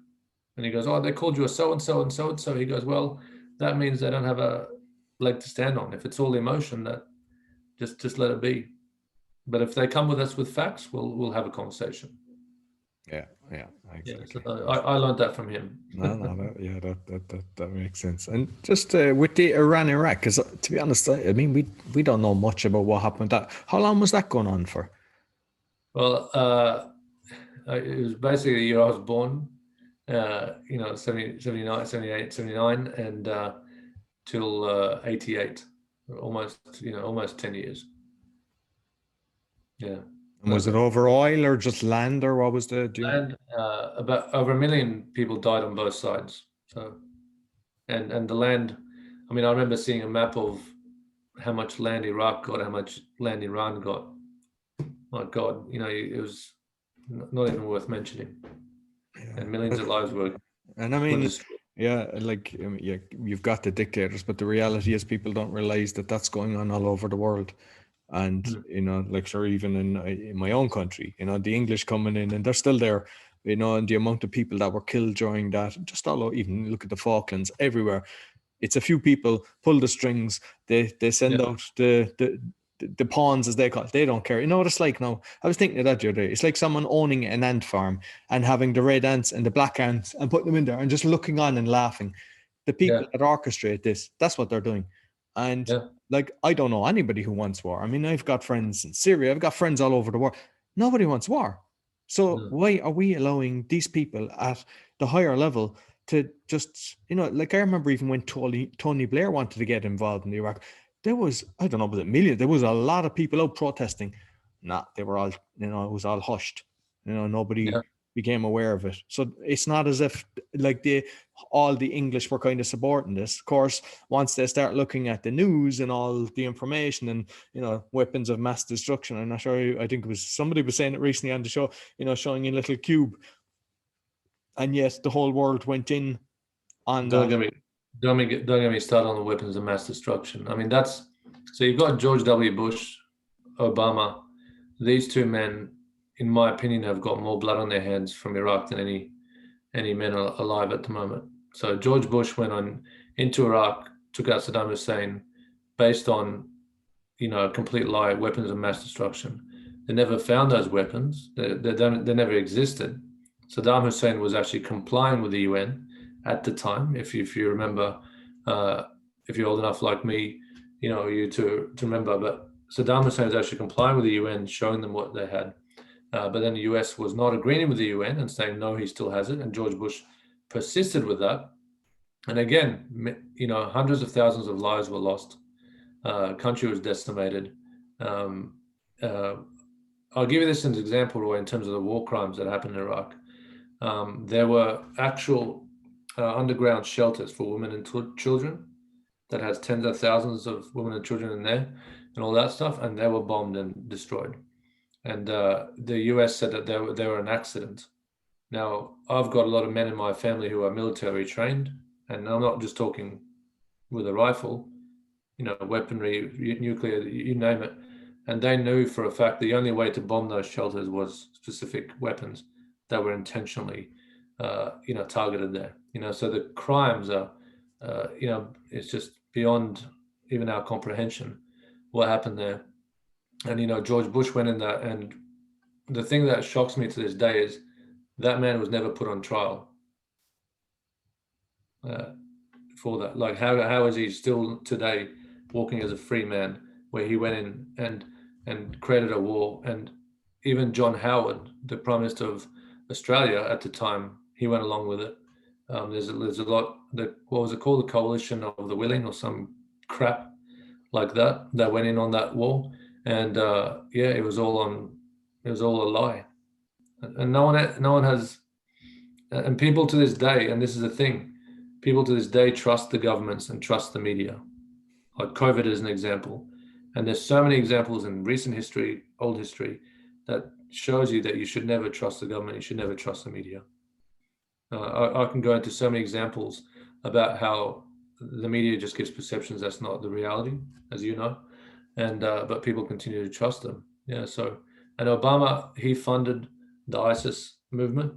And he goes, oh, they called you a so-and-so and so-and-so. He goes, well, that means they don't have a leg to stand on. If it's all emotion, that just let it be. But if they come with us with facts, we'll have a conversation. Yeah, exactly. So I learned that from him. That makes sense. And just with the Iran-Iraq, because to be honest, I mean, we don't know much about what happened. How long was that going on for? Well, it was basically the year I was born. 79, 78, 79, and till 88, almost 10 years. Yeah. And was it over oil or just land, or what was the land? About over 1 million people died on both sides. So, and the land, I mean, I remember seeing a map of how much land Iraq got, how much land Iran got. My God, it was not even worth mentioning. And millions of lives were. And I mean, you've got the dictators, but the reality is people don't realize that that's going on all over the world. And, Mm. you know, like, sure, even in my own country, you know, the English coming in and they're still there, you know, and the amount of people that were killed during that, just all over, even look at the Falklands, everywhere. It's a few people pull the strings. They send Yeah. out the pawns, as they call it. They don't care. You know what it's like now? I was thinking of that the other day. It's like someone owning an ant farm and having the red ants and the black ants and putting them in there and just looking on and laughing. The people Yeah. that orchestrate this, that's what they're doing. And Yeah. like, I don't know anybody who wants war. I mean, I've got friends in Syria. I've got friends all over the world. Nobody wants war. So No. why are we allowing these people at the higher level to just, you know, like, I remember even when Tony Blair wanted to get involved in Iraq, there was, I don't know, was it millions? There was a lot of people out protesting. Nah, they were all, you know, it was all hushed. You know, nobody Yeah. became aware of it. So it's not as if like all the English were kind of supporting this. Of course, once they start looking at the news and all the information and, you know, weapons of mass destruction, I'm not sure, I think it was somebody was saying it recently on the show, you know, showing a little cube, and yes, the whole world went in on Don't that. get me, don't get me started on the weapons of mass destruction. I mean, that's so you've got George W. Bush, Obama. These two men, in my opinion, have got more blood on their hands from Iraq than any men alive at the moment. So George Bush went on into Iraq, took out Saddam Hussein, based on, you know, a complete lie, weapons of mass destruction. They never found those weapons. They never existed. Saddam Hussein was actually complying with the UN at the time. If you remember, uh, if you're old enough like me, you know, you to remember. But Saddam Hussein was actually complying with the UN, showing them what they had. But then the US was not agreeing with the UN and saying no, he still has it. And George Bush persisted with that. And again, you know, hundreds of thousands of lives were lost. Country was decimated. Um, uh, I'll give you this as an example, Roy, in terms of the war crimes that happened in Iraq. There were actual underground shelters for women and children that has tens of thousands of women and children in there and all that stuff, and they were bombed and destroyed. And the US said that they were an accident. Now, I've got a lot of men in my family who are military trained, and I'm not just talking with a rifle, you know, weaponry, nuclear, you name it. And they knew for a fact the only way to bomb those shelters was specific weapons that were intentionally, you know, targeted there. You know, so the crimes are, you know, it's just beyond even our comprehension what happened there. And, you know, George Bush went in there, and the thing that shocks me to this day is that man was never put on trial for that. Like, how is he still today walking as a free man, where he went in and created a war? And even John Howard, the Prime Minister of Australia at the time, he went along with it. There's a lot. What was it called? The Coalition of the Willing or some crap like that went in on that war. And yeah, it was all a lie. And no one has. And people to this day, and this is the thing, people to this day trust the governments and trust the media. Like COVID is an example. And there's so many examples in recent history, old history, that shows you that you should never trust the government, you should never trust the media. I can go into so many examples about how the media just gives perceptions that's not the reality, as you know, and but people continue to trust them. Yeah. So, and Obama, he funded the ISIS movement.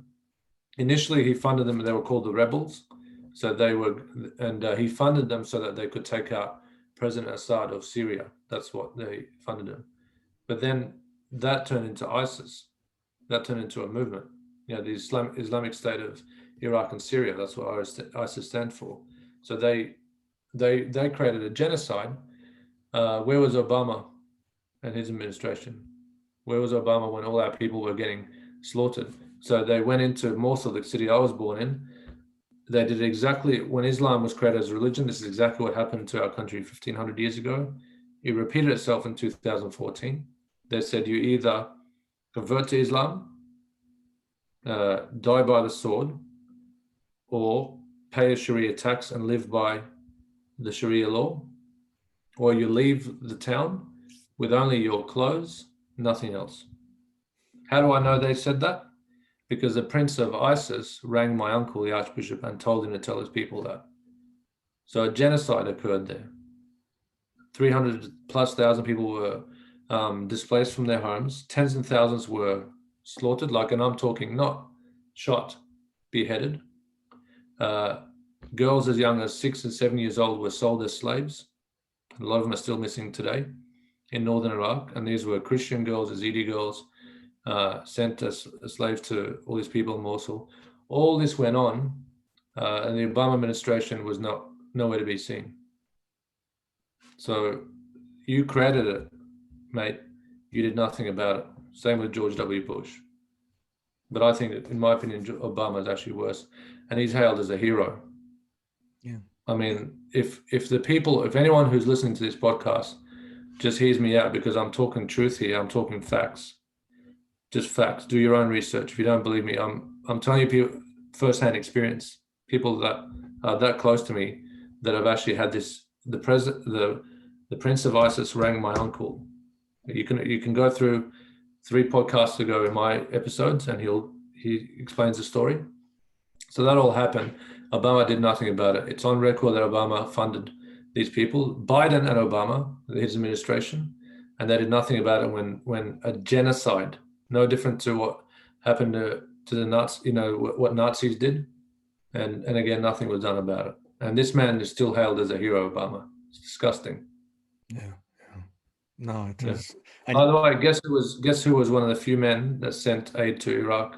Initially, he funded them. They were called the rebels. So they were, and he funded them so that they could take out President Assad of Syria. That's what they funded him. But then that turned into ISIS. That turned into a movement. You know, the Islamic State of Iraq and Syria. That's what ISIS stands for. So they created a genocide. Where was Obama and his administration? Where was Obama when all our people were getting slaughtered? So they went into Mosul, the city I was born in. They did exactly when Islam was created as a religion. This is exactly what happened to our country 1,500 years ago. It repeated itself in 2014. They said you either convert to Islam, die by the sword, or pay a Sharia tax and live by the Sharia law, or you leave the town with only your clothes, nothing else. How do I know they said that? Because the prince of ISIS rang my uncle, the archbishop, and told him to tell his people that. So a genocide occurred there. 300 plus thousand people displaced from their homes. Tens and thousands were slaughtered, and I'm talking not shot, beheaded. Girls as young as 6 and 7 years old were sold as slaves. A lot of them are still missing today in northern Iraq. And these were Christian girls, Yazidi girls, sent as slaves to all these people in Mosul. All this went on, and the Obama administration was nowhere to be seen. So you created it, mate. You did nothing about it. Same with George W. Bush. But I think that, in my opinion, Obama is actually worse, and he's hailed as a hero. Yeah. I mean, if anyone who's listening to this podcast just hears me out, because I'm talking truth here, I'm talking facts, just facts. Do your own research. If you don't believe me, I'm telling you people firsthand experience. People that are that close to me that have actually had this. The Prince of ISIS rang my uncle. You can go through 3 podcasts ago in my episodes, and he explains the story. So that all happened. Obama did nothing about it. It's on record that Obama funded these people, Biden and Obama, his administration, and they did nothing about it when a genocide, no different to what happened to the Nazis, what Nazis did, and again, nothing was done about it. And this man is still hailed as a hero, Obama. It's disgusting. Yeah. No, it is. Yeah. By the way, guess who was one of the few men that sent aid to Iraq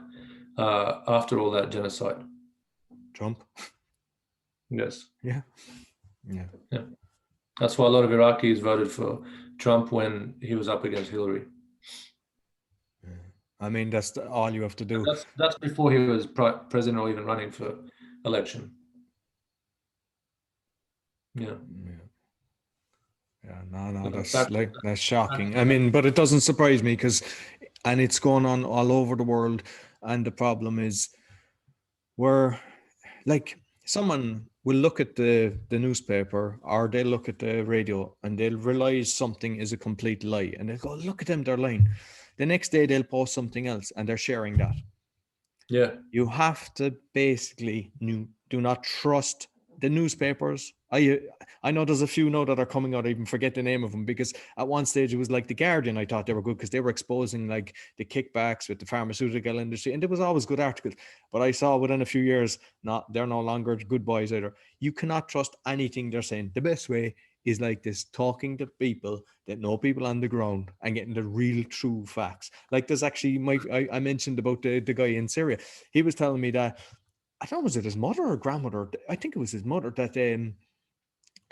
after all that genocide? Trump. Yes. Yeah. That's why a lot of Iraqis voted for Trump when he was up against Hillary. I mean, that's all you have to do. That's before he was president or even running for election. Yeah. No, that's shocking. I mean, but it doesn't surprise me and it's going on all over the world. And the problem is, someone will look at the newspaper, or they'll look at the radio, and they'll realize something is a complete lie, and they'll go, look at them, they're lying. The next day they'll post something else, and they're sharing that. Yeah. You have to basically do not trust the newspapers. I know there's a few now that are coming out. I even forget the name of them, because at one stage it was like the Guardian. I thought they were good because they were exposing like the kickbacks with the pharmaceutical industry, and there was always good articles. But I saw within a few years, they're no longer good boys either. You cannot trust anything they're saying. The best way is like this, talking to people that know people on the ground and getting the real true facts. Like there's actually I mentioned about the guy in Syria. He was telling me that, I don't know, was it his mother or grandmother? I think it was his mother, that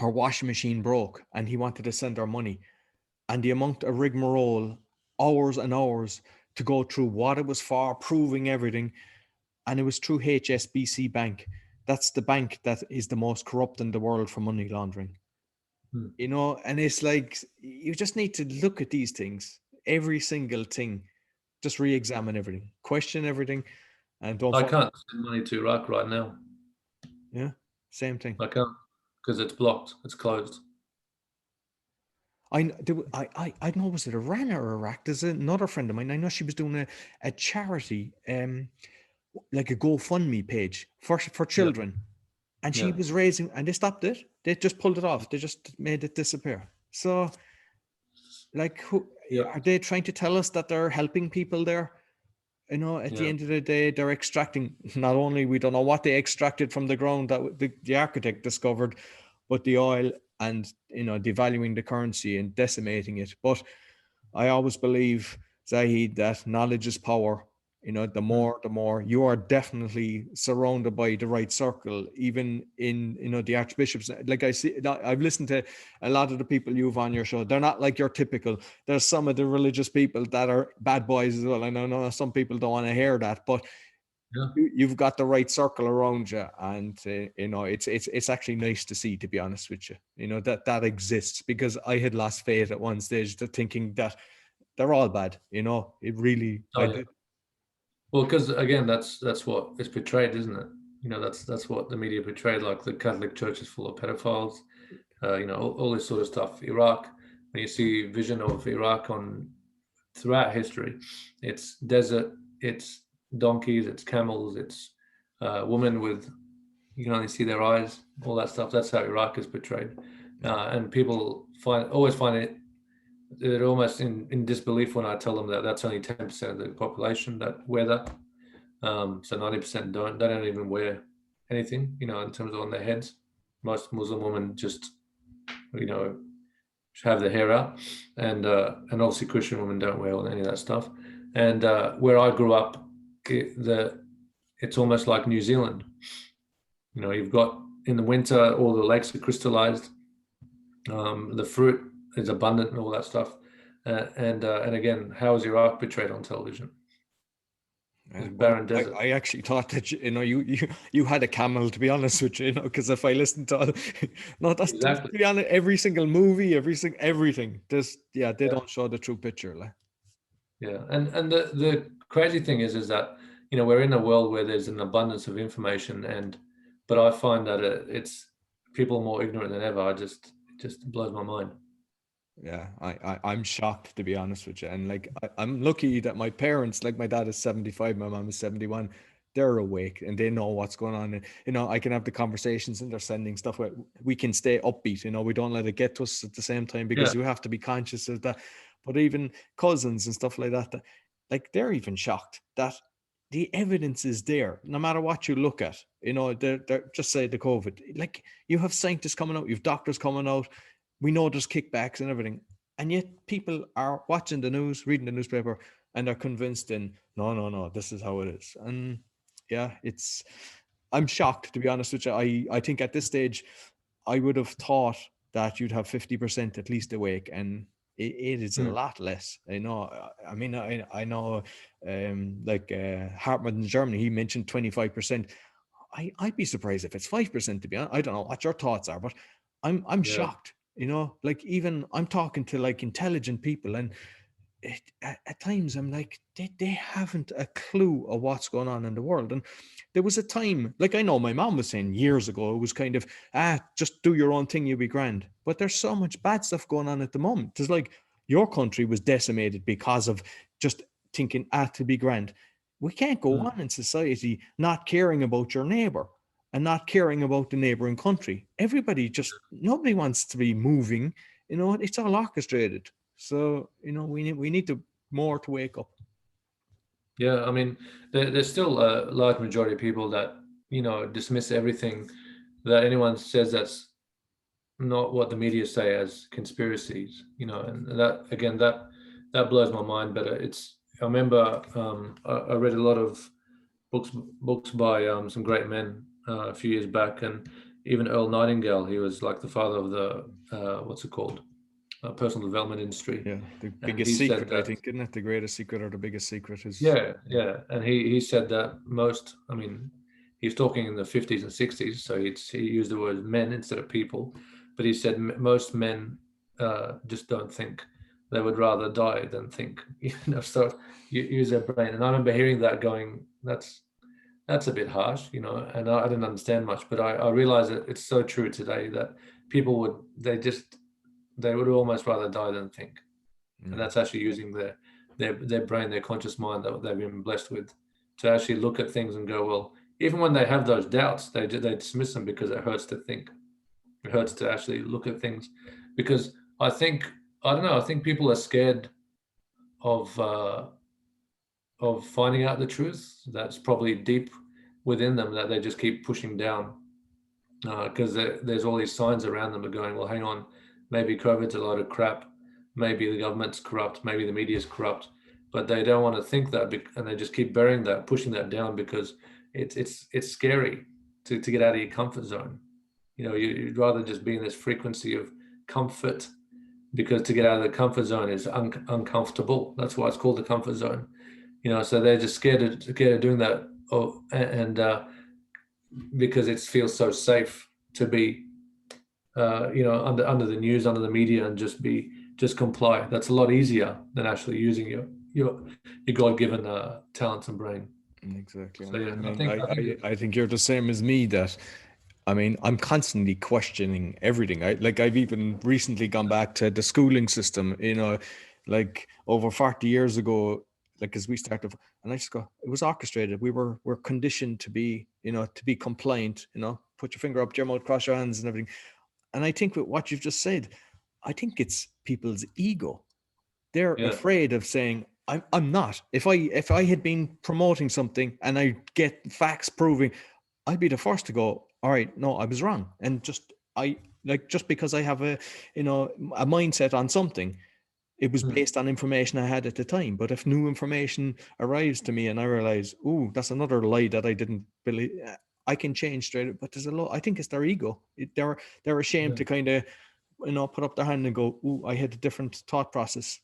her washing machine broke and he wanted to send her money. And the amount of rigmarole, hours and hours to go through what it was for, proving everything. And it was through HSBC Bank. That's the bank that is the most corrupt in the world for money laundering. And it's like, you just need to look at these things, every single thing, just re-examine everything, question everything. And I can't send money to Iraq right now. Yeah, same thing. I can't, because it's blocked. It's closed. I don't know, was it Iran or Iraq? There's another friend of mine. I know she was doing a charity, like a GoFundMe page for children, and she was raising, and they stopped it. They just pulled it off. They just made it disappear. So, like, are they trying to tell us that they're helping people there? At the end of the day, they're extracting, not only, we don't know what they extracted from the ground that the architect discovered, but the oil, and, devaluing the currency and decimating it. But I always believe, Zahee, that knowledge is power. The more you are definitely surrounded by the right circle, even in, the archbishops. Like I see, I've listened to a lot of the people you've on your show. They're not like your typical, there's some of the religious people that are bad boys as well. I know some people don't want to hear that, but you've got the right circle around you. And, it's actually nice to see, to be honest with you, that exists, because I had lost faith at one stage to thinking that they're all bad, it really, Well, because again, that's what is portrayed, isn't it? That's what the media portrayed. Like the Catholic Church is full of pedophiles, all this sort of stuff. Iraq, when you see vision of Iraq throughout history, it's desert, it's donkeys, it's camels, it's women with, you can only see their eyes, all that stuff. That's how Iraq is portrayed, and people always find it they're almost in disbelief when I tell them that that's only 10% of the population that wear that. So 90% they don't even wear anything, in terms of on their heads. Most Muslim women just, have their hair out, and obviously Christian women don't wear any of that stuff. And where I grew up, it's almost like New Zealand. You've got in the winter all the lakes are crystallized, the fruit is abundant and all that stuff. And again, how is Iraq portrayed on television? Yeah, barren desert. I actually thought that you had a camel, to be honest with you, because if I listened to no, that's Exactly. to be honest, every single movie, everything, they don't show the true picture, like. Yeah, and the crazy thing is that we're in a world where there's an abundance of information, but I find that it's people are more ignorant than ever. It just blows my mind. Yeah, I'm shocked, to be honest with you. And like I'm lucky that my parents, like my dad is 75, my mom is 71, they're awake and they know what's going on. And I can have the conversations and they're sending stuff where we can stay upbeat, we don't let it get to us at the same time, because you have to be conscious of that. But even cousins and stuff like that, like they're even shocked that the evidence is there, no matter what you look at. They're just say the COVID. Like you have scientists coming out, you have doctors coming out. We know there's kickbacks and everything, and yet people are watching the news, reading the newspaper, and they're convinced no, this is how it is. And yeah, I'm shocked, to be honest with you. I think at this stage, I would have thought that you'd have 50% at least awake, and it is a lot less. I know. I mean, I know, like Hartmann in Germany, he mentioned 25%. I'd be surprised if it's 5%, to be honest. I don't know what your thoughts are, but I'm shocked. Like even I'm talking to like intelligent people, and at times I'm like, they haven't a clue of what's going on in the world. And there was a time, like I know my mom was saying years ago, it was kind of, just do your own thing, you'll be grand. But there's so much bad stuff going on at the moment. It's like your country was decimated because of just thinking, to be grand. We can't go on in society not caring about your neighbor and not caring about the neighboring country. Nobody wants to be moving. It's all orchestrated. So we need to more to wake up. Yeah, I mean, there's still a large majority of people that dismiss everything that anyone says that's not what the media say as conspiracies. And that again, that blows my mind. But I remember I read a lot of books by some great men a few years back, and even Earl Nightingale. He was like the father of the what's it called, personal development industry. Yeah, the And biggest secret, I think, isn't it? The greatest secret or the biggest secret is. Yeah, and he said that most. I mean, he's talking in the 50s and 60s, so he used the word men instead of people, but he said most men just don't think. They would rather die than think. So use their brain. And I remember hearing that, going, that's a bit harsh, and I didn't understand much, but I realize that it's so true today that people they would almost rather die than think. And that's actually using their brain, their conscious mind that they've been blessed with, to actually look at things and go, well, even when they have those doubts, they dismiss them because it hurts to think. It hurts to actually look at things, because I think people are scared of finding out the truth that's probably deep within them, that they just keep pushing down, because there's all these signs around them are going, well, hang on, maybe COVID's a load of crap, maybe the government's corrupt, maybe the media's corrupt, but they don't want to think that, and they just keep burying that, pushing that down, because it's scary to get out of your comfort zone. You'd rather just be in this frequency of comfort, because to get out of the comfort zone is uncomfortable. That's why it's called the comfort zone. So they're just scared of doing that, and because it feels so safe to be, under the news, under the media, and just comply. That's a lot easier than actually using your God-given talents and brain. Exactly. So, yeah, I think you're the same as me, that I'm constantly questioning everything. I've even recently gone back to the schooling system, like over 40 years ago, like as we started, and I just go, it was orchestrated. We're conditioned to be, to be compliant, put your finger up to your mouth, cross your hands and everything. And I think with what you've just said, I think it's people's ego. They're afraid of saying, I'm not. If I had been promoting something and I get facts proving, I'd be the first to go, all right, no, I was wrong. And just because I have a mindset on something, it was based on information I had at the time. But if new information arrives to me and I realize, oh, that's another lie that I didn't believe, I can change straight up. But there's a lot. I think it's their ego. They're ashamed to kind of, put up their hand and go, oh, I had a different thought process.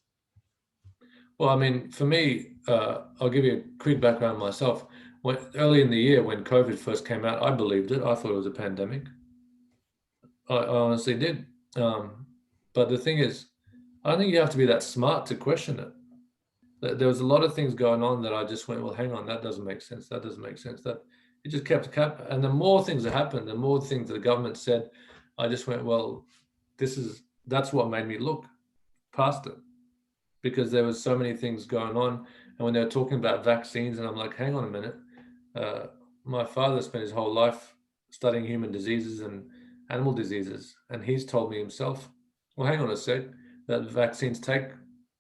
Well, I mean, for me, I'll give you a quick background myself. Early in the year when COVID first came out, I believed it. I thought it was a pandemic. I honestly did. But the thing is, I don't think you have to be that smart to question it. There was a lot of things going on that I just went, well, hang on, that doesn't make sense. That doesn't make sense. That it just kept. And the more things that happened, the more things that the government said, I just went, well, that's what made me look past it, because there was so many things going on. And when they were talking about vaccines, and I'm like, hang on a minute. My father spent his whole life studying human diseases and animal diseases, and he's told me himself, well, hang on a sec, that vaccines take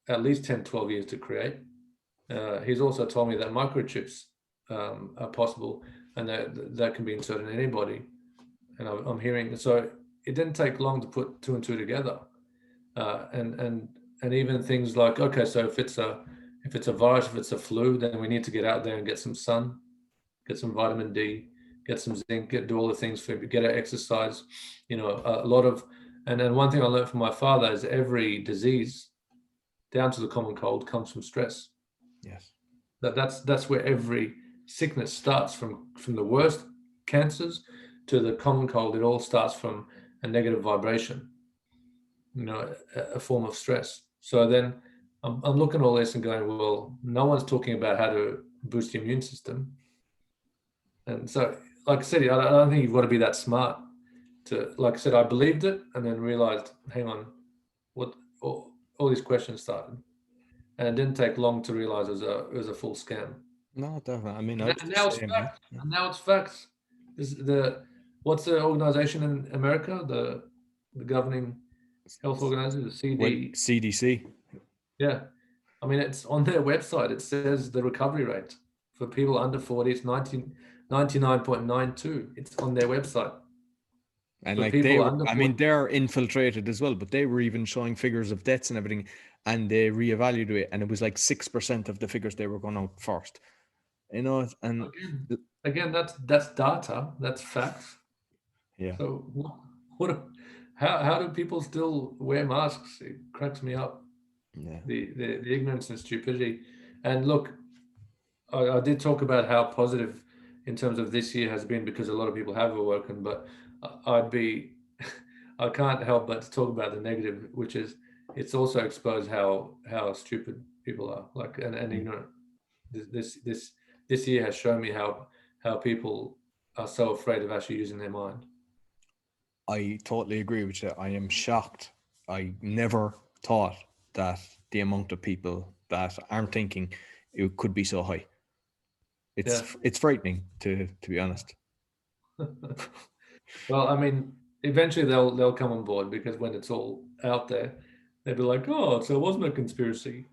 at least 10, 12 years to create. He's also told me that microchips are possible and that can be inserted in anybody. And I'm hearing, so it didn't take long to put two and two together. And even things like, okay, so if it's a virus, if it's a flu, then we need to get out there and get some sun, get some vitamin D, get some zinc, do all the things get our exercise, a lot of, and then one thing I learned from my father is every disease, down to the common cold, comes from stress. Yes. That's where every sickness starts from the worst cancers to the common cold. It all starts from a negative vibration, a form of stress. So then I'm looking at all this and going, well, no one's talking about how to boost the immune system. And so, like I said, I don't think you've got to be that smart to, like I said, I believed it and then realized, hang on, what all these questions started. And it didn't take long to realize it was a full scam. No, definitely. I mean, now it's facts. Yeah. And now it's facts. What's the organization in America? The governing health organization, the CDC. Yeah. I mean, it's on their website. It says the recovery rate for people under 40 is 99.92. It's on their website. And like they're infiltrated as well, but they were even showing figures of deaths and everything, and they reevaluated it, and it was like 6% of the figures they were going out first. And again, that's data, that's facts. Yeah. So how do people still wear masks? It cracks me up. Yeah. The ignorance and stupidity. And look, I did talk about how positive in terms of this year has been because a lot of people have awoken, but I can't help but to talk about the negative, which is it's also exposed how stupid people are, like and ignorant. This year has shown me how people are so afraid of actually using their mind. I totally agree with you. I am shocked. I never thought that the amount of people that aren't thinking it could be so high. It's frightening to be honest. Well, I mean, eventually they'll come on board, because when it's all out there, they'll be like, oh, so it wasn't a conspiracy.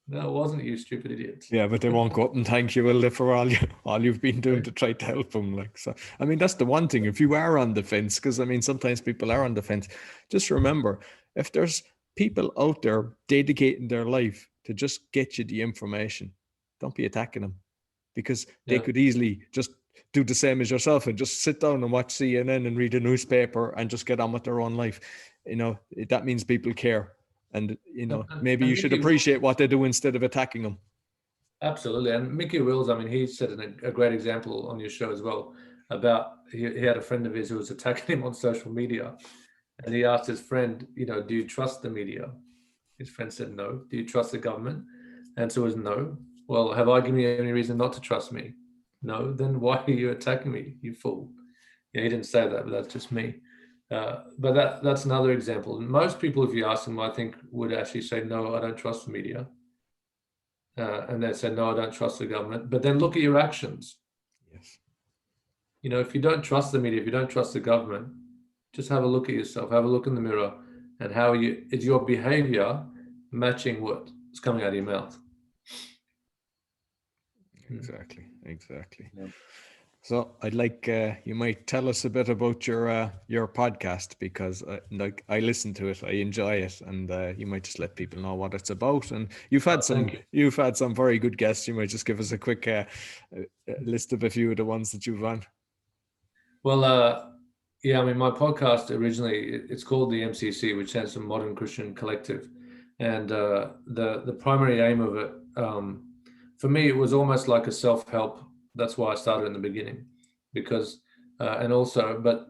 No, it wasn't, you stupid idiots. Yeah, but they won't go up and thank you, will they, for all you've been doing to try to help them. Like, so, I mean, that's the one thing. If you are on the fence, because I mean, sometimes people are on the fence, just remember, if there's people out there dedicating their life to just get you the information, don't be attacking them, because they could easily just do the same as yourself and just sit down and watch CNN and read a newspaper and just get on with their own life. That means people care. And, maybe you should appreciate what they do instead of attacking them. Absolutely. And Mickey Wills, I mean, he said a great example on your show as well about he had a friend of his who was attacking him on social media. And he asked his friend, do you trust the media? His friend said, no. Do you trust the government? Answer was no. Well, have I given you any reason not to trust me? No. Then why are you attacking me, you fool? Yeah, he didn't say that, but that's just me. But that's another example. Most people, if you ask them, I think would actually say, no, I don't trust the media. And they say, no, I don't trust the government. But then look at your actions. Yes. If you don't trust the media, if you don't trust the government, just have a look at yourself, have a look in the mirror, and is your behavior matching what it's coming out of your mouth. Exactly. Yeah. So I'd like you might tell us a bit about your podcast, because like I listen to it, I enjoy it, and you might just let people know what it's about. And you've had some very good guests. You might just give us a quick list of a few of the ones that you've on. Well, yeah, I mean, my podcast originally, it's called the MCC, which stands for Modern Christian Collective, and the primary aim of it, for me, it was almost like a self-help. That's why I started in the beginning, because and also, but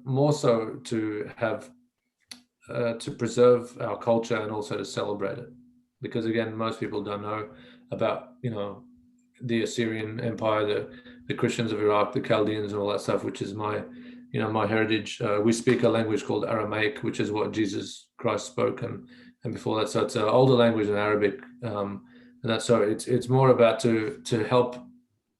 more so to have to preserve our culture and also to celebrate it, because again, most people don't know about the Assyrian Empire, the Christians of Iraq, the Chaldeans, and all that stuff, which is my heritage. We speak a language called Aramaic, which is what Jesus Christ spoke, and before that, so it's an older language than Arabic, and that's so it's more about to help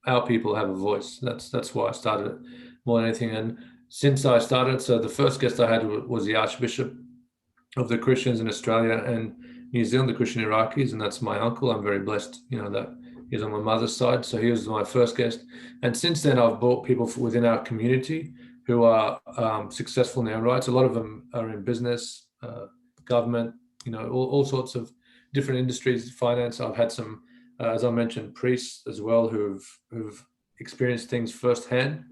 our people have a voice. That's why I started it more than anything. And since I started, so the first guest I had was the Archbishop of the Christians in Australia and New Zealand, the Christian Iraqis, and that's my uncle. I'm very blessed, that he's on my mother's side. So he was my first guest. And since then, I've brought people within our community who are successful in their rights. A lot of them are in business, government, all sorts of different industries, finance. I've had some, as I mentioned, priests as well who've experienced things firsthand,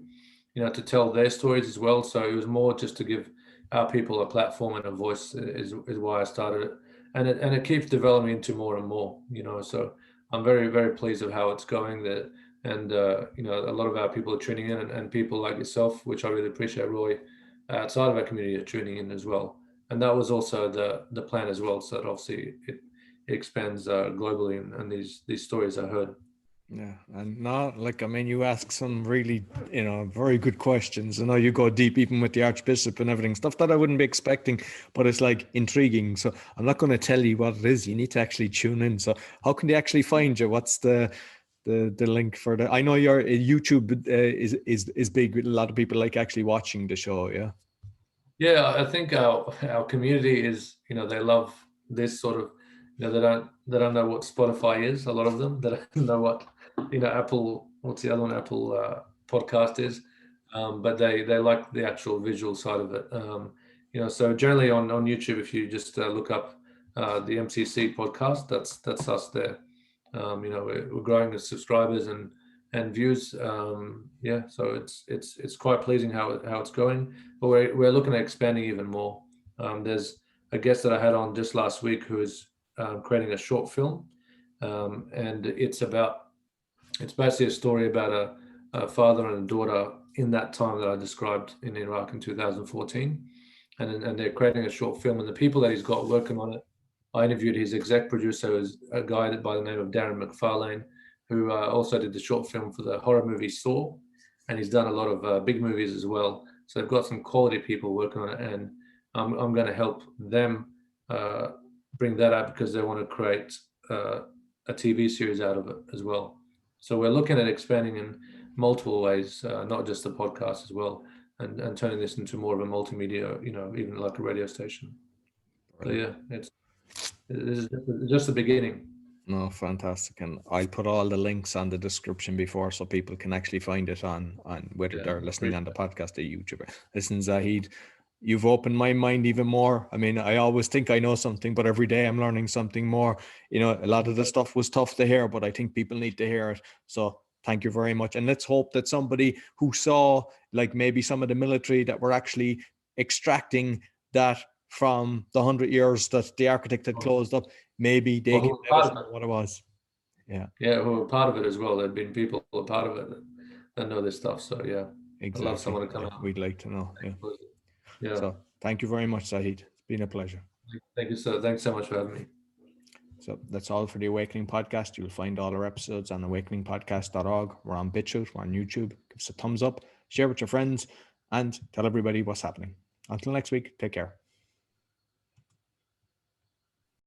to tell their stories as well. So it was more just to give our people a platform and a voice is why I started it. And it keeps developing into more and more, so I'm very, very pleased of how it's going there. And, a lot of our people are tuning in, and people like yourself, which I really appreciate, Roy, outside of our community are tuning in as well. And that was also the plan as well. So that obviously it expands globally, and these stories are heard. Yeah, and now, you ask some really, very good questions. I know you go deep, even with the Archbishop and everything, stuff that I wouldn't be expecting, but it's intriguing. So I'm not going to tell you what it is. You need to actually tune in. So how can they actually find you? What's the link for the? I know your YouTube is big with a lot of people actually watching the show. Yeah. Yeah, I think our community is, they love this sort of, they don't know what Spotify is. A lot of them, they don't know what, Apple, what's the other one? Apple podcast is, but they like the actual visual side of it. So generally on YouTube, if you just look up the MCC podcast, that's us there. We're growing as subscribers and views. So it's quite pleasing how it's going, but we're looking at expanding even more. There's a guest that I had on just last week who is creating a short film, and it's basically a story about a father and a daughter in that time that I described in Iraq in 2014, and they're creating a short film, and the people that he's got working on it, I interviewed his exec producer, who's a guy by the name of Darren McFarlane, who also did the short film for the horror movie Saw, and he's done a lot of big movies as well. So they've got some quality people working on it, and I'm going to help them bring that up because they want to create a TV series out of it as well. So we're looking at expanding in multiple ways, not just the podcast as well, and turning this into more of a multimedia, even like a radio station. So yeah, it's just the beginning. No, fantastic. And I'll put all the links on the description before, so people can actually find it on whether they're listening on the podcast or YouTube. Listen, Zahee, you've opened my mind even more. I mean, I always think I know something, but every day I'm learning something more. A lot of the stuff was tough to hear, but I think people need to hear it. So thank you very much. And let's hope that somebody who saw maybe some of the military that were actually extracting that from the 100 years that the architect had closed up, maybe they can let us know what it was. Yeah. Yeah, who were part of it as well. There've been people who are part of it that know this stuff. So yeah, exactly. I'd love someone to come out. We'd like to know. Yeah. Yeah. So thank you very much, Zahee. It's been a pleasure. Thank you, sir. Thanks so much for having me. So that's all for the Awakening Podcast. You'll find all our episodes on awakeningpodcast.org. We're on BitChute. We're on YouTube. Give us a thumbs up, share with your friends, and tell everybody what's happening. Until next week, take care.